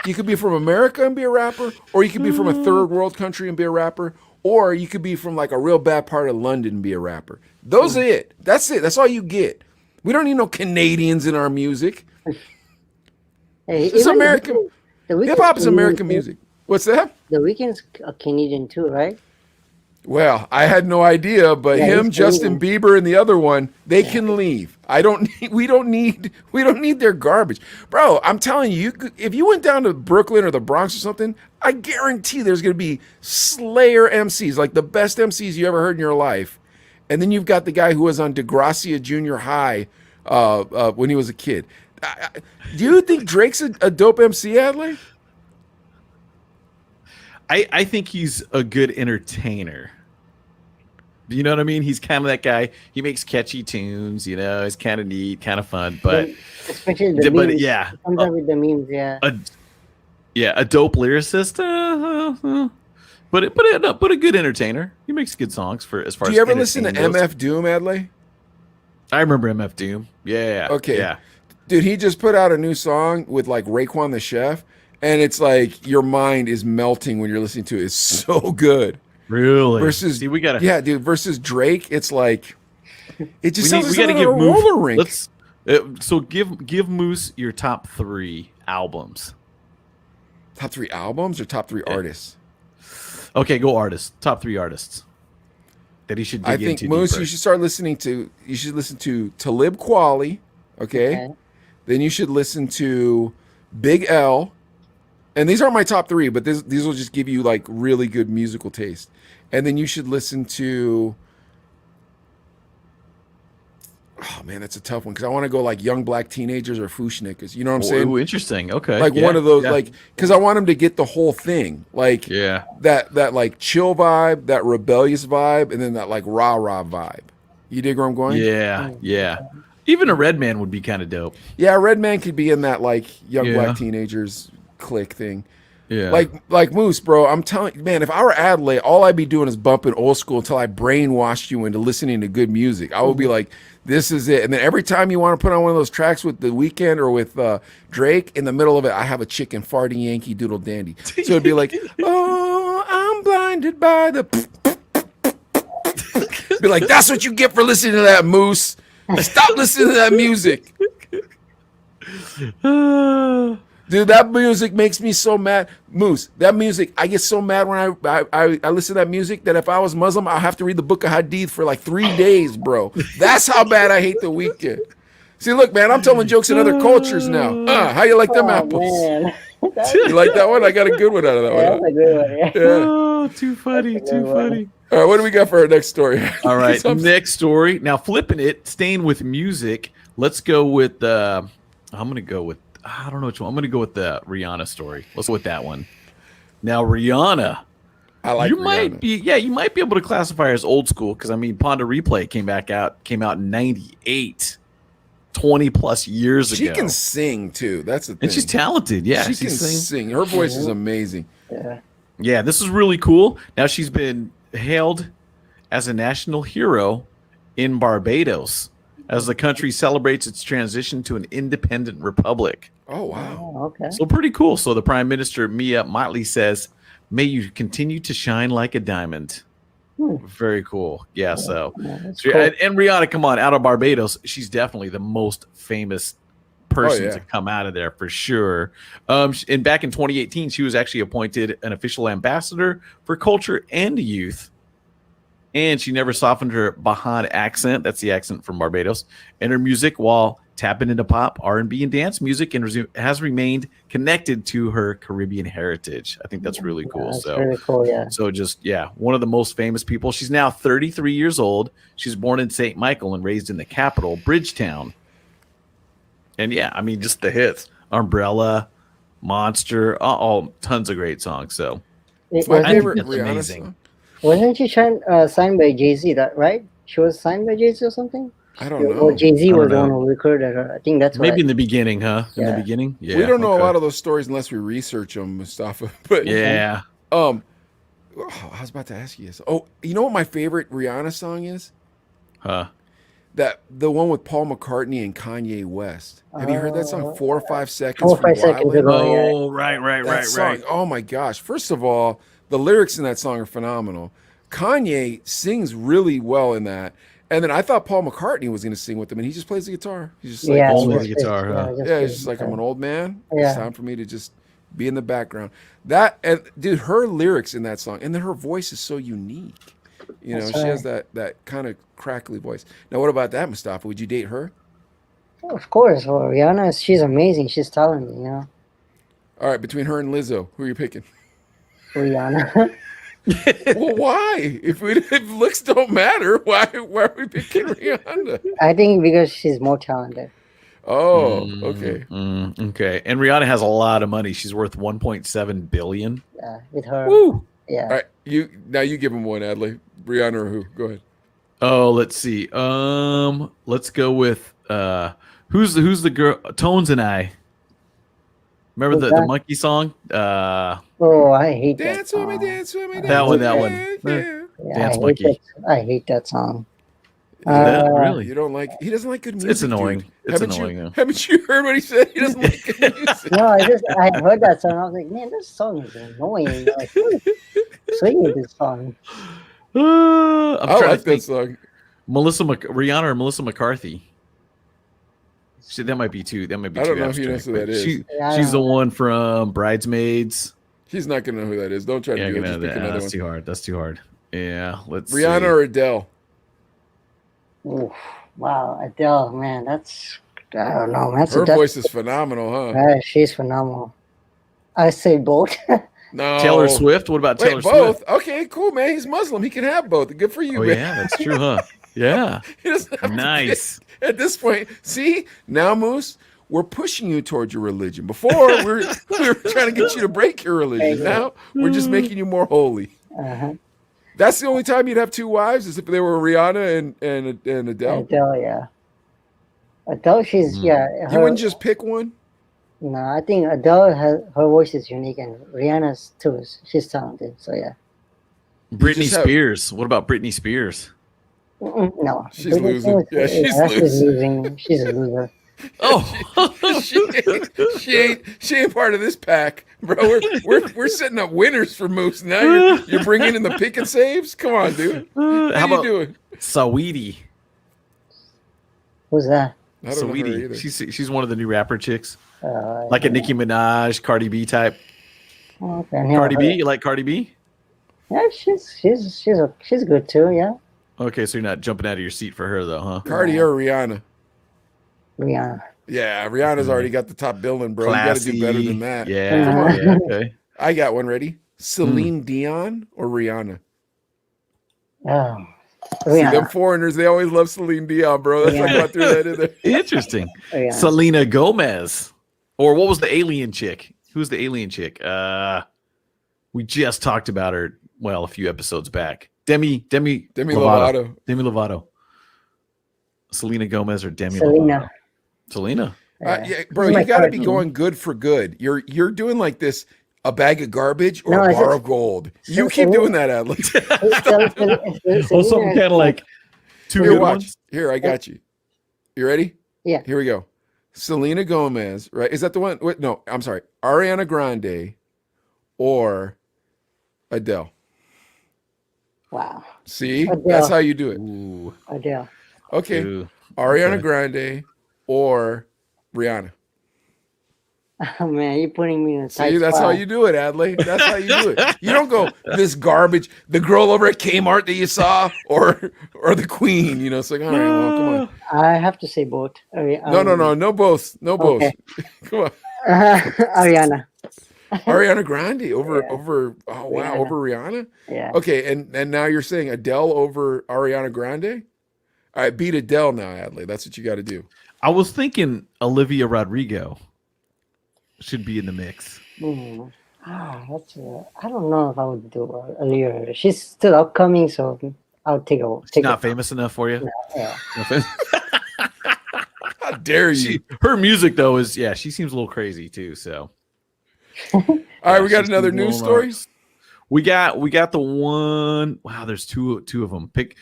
You could be from America and be a rapper, or you could be from a third world country and be a rapper, or you could be from like a real bad part of London and be a rapper. Those are it. That's it. That's all you get. We don't need no Canadians in our music. Hey, It's American. The Hip hop is American Canadian music. What's that? The Weeknd's a Canadian too, right? Well, I had no idea, but Yeah, him, he's Justin Bieber, and the other one, they can leave. We don't need their garbage, bro. I'm telling you, if you went down to Brooklyn or the Bronx or something, I guarantee there's gonna be Slayer MCs, like the best MCs you ever heard in your life, and then you've got the guy who was on DeGracia Junior High when he was a kid. Do you think Drake's a dope MC, Adley? I think he's a good entertainer. You know what I mean? He's kind of that guy. He makes catchy tunes. You know, he's kind of neat, kind of fun. But especially the memes. yeah, Comes up with the memes. Yeah. A dope lyricist. But a good entertainer. He makes good songs for as far as. Do you ever listen to entertaining goes. MF Doom, Adley? I remember MF Doom. Yeah. Okay. Yeah. Dude, he just put out a new song with like Raekwon the Chef, and it's like your mind is melting when you're listening to it. It's so good. Really? Versus, See, we gotta. yeah, dude. Versus Drake, it's like it just sounds We like gotta something give on a roller Moose. rink. So give Moose your top 3 albums. Top 3 albums or top 3 artists? Okay, go artists. Top 3 artists that he should. Dig I think into Moose, deeper. you should start listening to. You should listen to Talib Kweli. Okay. Then you should listen to Big L. And these aren't my top 3, but these will just give you like really good musical taste. And then you should listen to. Oh man, that's a tough one because I want to go like Young Black Teenagers or Fushnikas. You know what I'm saying? Oh, interesting. Okay, Like one of those, like because I want them to get the whole thing, like that like chill vibe, that rebellious vibe, and then that like rah rah vibe. You dig where I'm going? Yeah. Even a Redman would be kind of dope. Yeah, Redman could be in that like Young Black Teenagers clique thing. Yeah. Like Moose, bro. I'm telling you, man, if I were Adelaide, all I'd be doing is bumping old school until I brainwashed you into listening to good music. I would be like, this is it. And then every time you want to put on one of those tracks with The Weeknd or with Drake, in the middle of it, I have a chicken farting Yankee Doodle Dandy. So it'd be like, oh, I'm blinded by the. Be like, that's what you get for listening to that, Moose. Stop listening to that music. Dude, that music makes me so mad. Moose, that music, I get so mad when I listen to that music that if I was Muslim, I'll have to read the Book of Hadith for like 3 days, bro. That's how bad I hate The Weeknd. See, look, man, I'm telling jokes in other cultures now. How you like them apples? Man. You like that one? I got a good one out of that Yeah, one. that's a good one. Yeah. Yeah. Oh, too funny, That's a good too one. funny. All right, what do we got for our next story? All right, 'Cause I'm- next story. Now flipping it, staying with music. Let's go with I'm gonna go with I don't know which one. I'm gonna go with the Rihanna story. Let's go with that one. Now Rihanna, I like you Rihanna. might be able to classify her as old school because I mean Ponda Replay came out in '98, 20 plus years She ago. can sing too. That's the thing. And she's talented. Yeah, she can sing. Her voice is amazing. Yeah. Yeah, this is really cool. Now she's been hailed as a national hero in Barbados as the country celebrates its transition to an independent republic. Oh wow. Oh, okay. So pretty cool. So the Prime Minister Mia Motley says, "May you continue to shine like a diamond." Very cool. Yeah. So, that's so- cool. and Rihanna, come on, out of Barbados, she's definitely the most famous person yeah. to come out of there for sure. And back in 2018, she was actually appointed an official ambassador for culture and youth. And she never softened her Bajan accent. That's the accent from Barbados. And her music, while tapping into pop, R&B, and dance music, and has remained connected to her Caribbean heritage. I think that's really cool. That's So really cool. Yeah. so just, yeah, one of the most famous people. She's now 33 years old. She's born in St. Michael and raised in the capital, Bridgetown. And yeah, I mean, just the hits. Umbrella, Monster, all tons of great songs. So My Wasn't, favorite that's Rihanna amazing. song. wasn't she signed by Jay-Z, that right? She was signed by Jay-Z or something? I don't Or know. Jay-Z I was don't the one know. who recorded her. I think that's what Maybe in the beginning, huh? In the Yeah. beginning? Yeah. We don't know okay. a lot of those stories unless we research them, Mustafa. But Yeah. I was about to ask you this. Oh, you know what my favorite Rihanna song is? Huh. The one with Paul McCartney and Kanye West. Have you heard that song? 4 or 5 seconds. 4 or from 5 seconds Wildin'? ago. Yeah. Oh, right. That song, oh my gosh. First of all, the lyrics in that song are phenomenal. Kanye sings really well in that. And then I thought Paul McCartney was going to sing with him, and he just plays the guitar. He's just like, Yeah, Only just- the guitar, huh? just yeah, plays he's just like, guitar. I'm an old man. Yeah. It's time for me to just be in the background. That, and dude, her lyrics in that song, and then her voice is so unique. You know, That's she has that kind of crackly voice. Now, what about that, Mustafa? Would you date her? Of course. Well, Rihanna, she's amazing. She's talented, you know. All right, between her and Lizzo, who are you picking? Rihanna. Well, why? If looks don't matter, why are we picking Rihanna? I think because she's more talented. Oh, okay. Okay. And Rihanna has a lot of money. She's worth 1.7 billion. Yeah, with her. Woo. Yeah. All right, you give him one, Adley. Rihanna or who? Go ahead. Oh, let's see. Let's go with who's the girl? Tones and I. Remember Who's the that? monkey song? Oh, I hate that Dance with me, song. dance with me. That one, that one. Yeah. Yeah, Dance I hate Monkey. I hate that song. That, Uh, really? You don't like? He doesn't like good music. It's annoying. dude. It's haven't annoying, You, though. haven't you heard what he said? He doesn't like good music. No, I heard that song. I was like, man, this song is annoying. Like, who's singing this song? I'm I trying like to that think. song. Rihanna or Melissa McCarthy. That might be too. That might be I too don't know if he knows abstract, who that but is. Yeah, I she's the don't know. one from Bridesmaids. He's not gonna know who that is. Don't try to Yeah, do it. Just pick another that's one. too hard. That's too hard. Yeah, let's Rihanna see. or Adele? Oof, wow, Adele, man, that's I don't know. That's Her that's, voice is phenomenal, huh? she's phenomenal. I say both. No. Taylor Swift. What about Wait, Taylor both? Swift? Okay, cool, man. He's Muslim. He can have both. Good for you, Oh man. yeah, that's true, huh? Yeah, He doesn't have to nice. pick. At this point, see now, Moose, we're pushing you towards your religion. Before we were trying to get you to break your religion. Now we're just making you more holy. Uh-huh. That's the only time you'd have two wives is if they were Rihanna and Adele. Adele, yeah. Adele, she's Mm. You wouldn't just pick one. No, I think Adele has her voice is unique, and Rihanna's too. She's talented, so yeah. Britney just have- Spears. What about Britney Spears? No, She's Britney losing. Spears, Yeah, she's she's losing. losing. She's a loser. Oh, she ain't part of this pack, bro. We're setting up winners for Moose. Now you're bringing in the pick and saves. Come on, dude. What how are you about doing? Saweetie? Who's that? I don't know her Saweetie. either. She's one of the new rapper chicks, Uh, like a Nicki Minaj, Cardi B type. okay, no, Cardi B, you like Cardi B? Yeah, she's good too. Yeah. Okay, so you're not jumping out of your seat for her though, huh? Cardi or Rihanna? Rihanna. Yeah, Rihanna's already got the top billing, bro. Classy. You got to do better than that. Yeah. Come on. Yeah. Okay. I got one ready. Celine Dion or Rihanna? Oh, See, them Rihanna. foreigners, they always love Celine Dion, bro. That's like I threw that in there. Interesting. Rihanna. Selena Gomez. Or what was the alien chick? Who's the alien chick? We just talked about her, well, a few episodes back. Demi Lovato. Demi Lovato. Selena Gomez or Demi Selena. Lovato? Selena. Yeah, bro, This is my you got to card. be going good for good. You're doing like this, a bag of garbage or No, a it's bar just- of gold. You so- keep so- doing that, Adley. Oh, something kind of like two Here, good watch. ones. Here, I got you. You ready? Yeah. Here we go. Selena Gomez, right? Is that the one? Wait, no, I'm sorry. Ariana Grande or Adele. Wow. See? Adele. That's how you do it. Ooh. Adele. Okay. Ooh. Ariana Okay. Grande or Rihanna. Oh man, you're putting me in a tight See, that's how spot. you do it, Adley. That's how you do it. You don't go this garbage, the girl over at Kmart that you saw, or the queen. You know, it's like, all right, well, come on. I have to say both. No both. No both. Okay. Come on. Ariana. Ariana Grande over Yeah. over oh wow, Rihanna. over Rihanna? Yeah. Okay, and now you're saying Adele over Ariana Grande? All right, beat Adele now, Adley. That's what you got to do. I was thinking Olivia Rodrigo should be in the mix. Mm. That's I don't know if I would do Olivia. She's still upcoming, so I'll take a She's take not it. famous enough for you. Yeah. No offense. How dare you? Her music though is she seems a little crazy too. So All right, we got she another seems a news little story. nuts. We got the one. Wow, there's two of them. Pick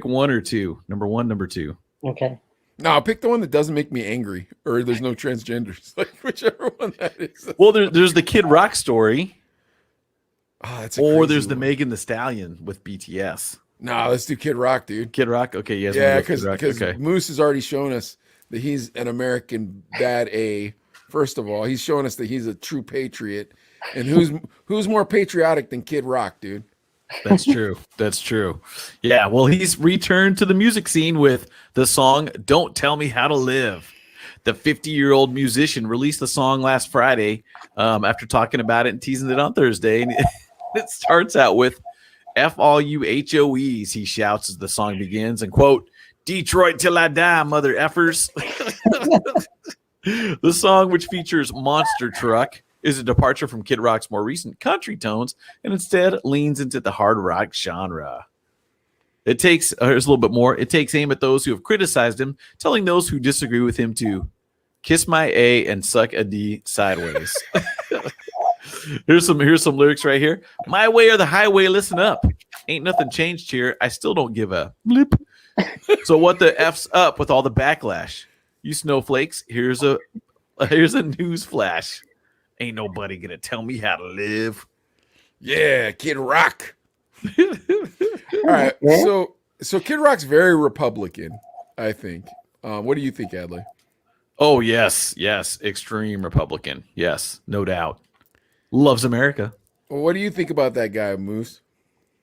one or two. Number one, number two. Okay. No, pick the one that doesn't make me angry, or there's no transgenders. Like whichever one that is. Well, there's the Kid Rock story, Oh, that's a or crazy there's the one. Megan Thee Stallion with BTS. No, let's do Kid Rock, dude. Kid Rock. Okay, yes. Yeah, because okay. Moose has already shown us that he's an American bad A. First of all, he's showing us that he's a true patriot. And who's more patriotic than Kid Rock, dude? That's true. That's true. Yeah. Well, he's returned to the music scene with the song "Don't Tell Me How to Live." The 50-year-old musician released the song last Friday after talking about it and teasing it on Thursday. And it starts out with "F all you HOEs," he shouts as the song begins, and quote, "Detroit till I die, mother effers." The song, which features Monster Truck, is a departure from Kid Rock's more recent country tones and instead leans into the hard rock genre. It takes, here's a little bit more. It takes aim at those who have criticized him, telling those who disagree with him to kiss my A and suck a D sideways. Here's some lyrics right here. "My way or the highway, listen up. Ain't nothing changed here. I still don't give a blip. So what the F's up with all the backlash? You snowflakes, here's a news flash. Ain't nobody gonna tell me how to live." Yeah, Kid Rock. All right, Yeah. so Kid Rock's very Republican, I think. What do you think, Adley? Oh, yes, extreme Republican. Yes, no doubt. Loves America. Well, what do you think about that guy, Moose?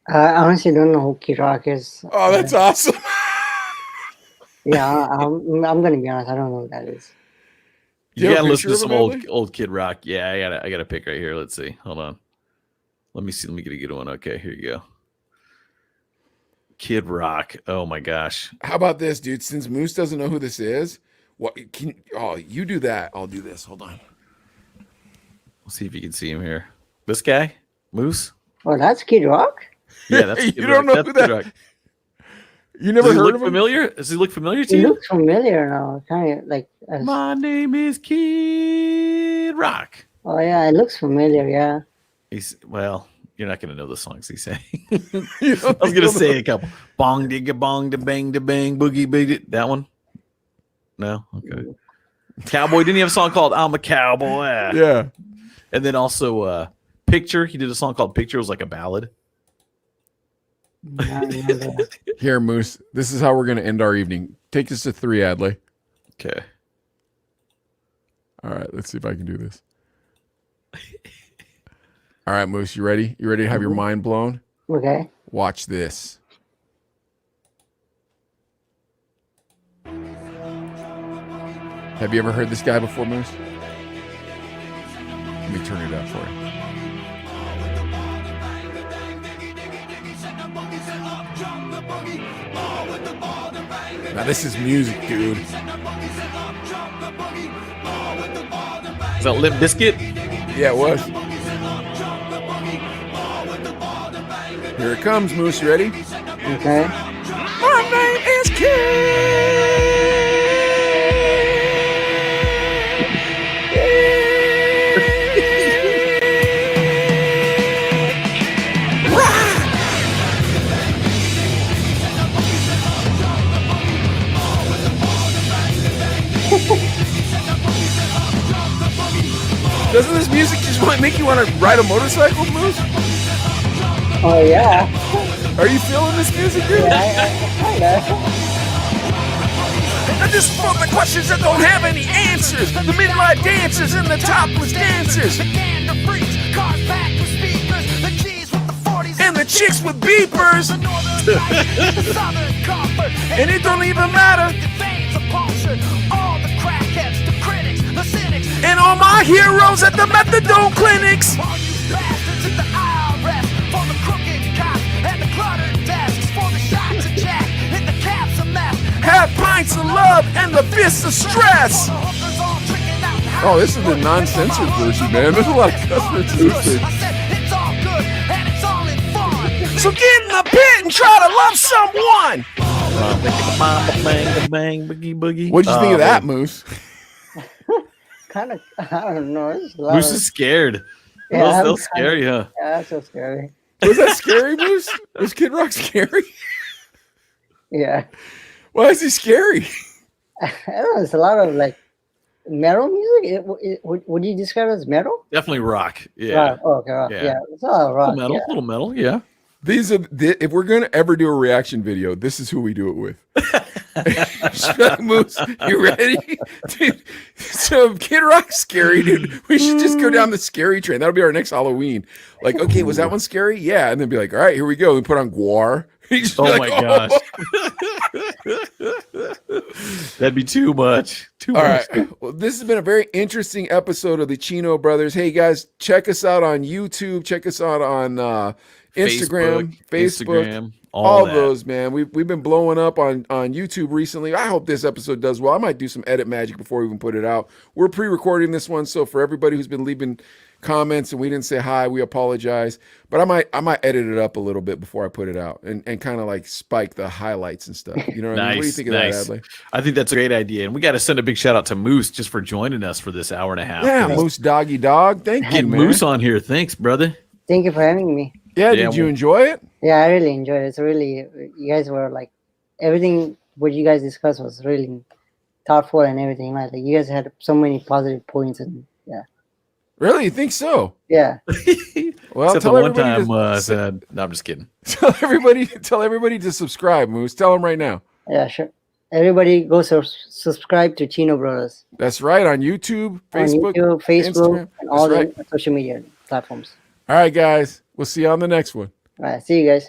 I honestly don't know who Kid Rock is. Oh, that's awesome. Yeah, I'm gonna be honest. I don't know who that is. Do You you have gotta a listen to picture some of him, Adley? old Kid Rock. Yeah, I got a pic right here. Let's see. Hold on. Let me see. Let me get a good one. Okay, here you go. Kid Rock. Oh my gosh. How about this, dude? Since Moose doesn't know who this is, you do that. I'll do this. Hold on. Let's see if you can see him here. This guy, Moose. Oh, that's Kid Rock. Yeah, that's You Kid don't Rock. know That's who Kid that- Rock. You Does never he heard look of him? familiar? Does he look familiar to He you? looks familiar now. Kind of like. My name is Kid Rock. Oh yeah, it looks familiar. Yeah. Well, you're not gonna know the songs he's saying. You don't I was think gonna you'll say know? a couple. Bong digga bong da bang da bang boogie boogie. That one? No? Okay. Cowboy, didn't he have a song called "I'm a Cowboy"? Yeah. And then also Picture. He did a song called Picture. It was like a ballad. I remember. Here, Moose. This is how we're gonna end our evening. Take us to 3, Adley. Okay. All right, let's see if I can do this. All right, Moose, you ready? You ready to have your mind blown? Okay. Watch this. Have you ever heard this guy before, Moose? Let me turn it up for you. Now this is music, dude. Is that Limp Bizkit? Yeah, it was. Here it comes, Moose. You ready? Okay. My name is Kid. Doesn't this music just make you want to ride a motorcycle, Moose? Oh yeah. Are you feeling this music, dude? I I just full the questions that don't have any answers. The midlife dancers and the topless dancers. And the chicks with beepers. And it don't even matter. And all my heroes at the methadone clinics. Have pints of love and the fists of stress. Oh, this is the non-censored version, man. There's a lot of cuss words in this thing. So get in the pit and try to love someone. What'd you think of that, Moose? kind of. I don't know. Moose is scared. Yeah, They'll scare you, huh? Yeah, that's so scary. Was that scary, Moose? Was Kid Rock scary? Yeah. Why is he scary? I don't know. It's a lot of like metal music. Would you describe it as metal? Definitely rock. Yeah. Rock. Oh, okay, rock. Yeah. Yeah. It's a lot of rock. Little metal. Yeah. These are if we're gonna ever do a reaction video, this is who we do it with. Moose, you ready? Dude, so if Kid Rock's scary, dude, we should just go down the scary train. That'll be our next Halloween. Like, okay, was that one scary? Yeah, and then be like, all right, here we go. We put on Guar. Oh my gosh. That'd be too much. Too All much. right. Well, this has been a very interesting episode of the Chino Brothers. Hey guys, check us out on YouTube. Check us out on Instagram, Facebook, all that. those, man. We've been blowing up on YouTube recently. I hope this episode does well. I might do some edit magic before we even put it out. We're pre-recording this one, so for everybody who's been leaving comments and we didn't say hi, we apologize. But I might edit it up a little bit before I put it out and kind of like spike the highlights and stuff. You know what I mean? What do you think of that, Adley? I think that's a great idea. And we got to send a big shout out to Moose just for joining us for this hour and a half. Yeah, Moose Doggy Dog. Thank you, Get man. Moose on here. Thanks, brother. Thank you for having me. Yeah, Yeah, did you enjoy it? Yeah, I really enjoyed it. It's really, you guys were like, everything what you guys discussed was really thoughtful and everything. Like you guys had so many positive points and yeah. Really? You think so? Yeah. Well, Except tell the one everybody time I said, no, I'm just kidding. tell everybody to subscribe, Moose. Tell them right now. Yeah, sure. Everybody go subscribe to Chino Brothers. That's right, on YouTube, Facebook, on YouTube, Facebook, Instagram. and all That's the social media platforms. All right, guys. We'll see you on the next one. All right, see you guys.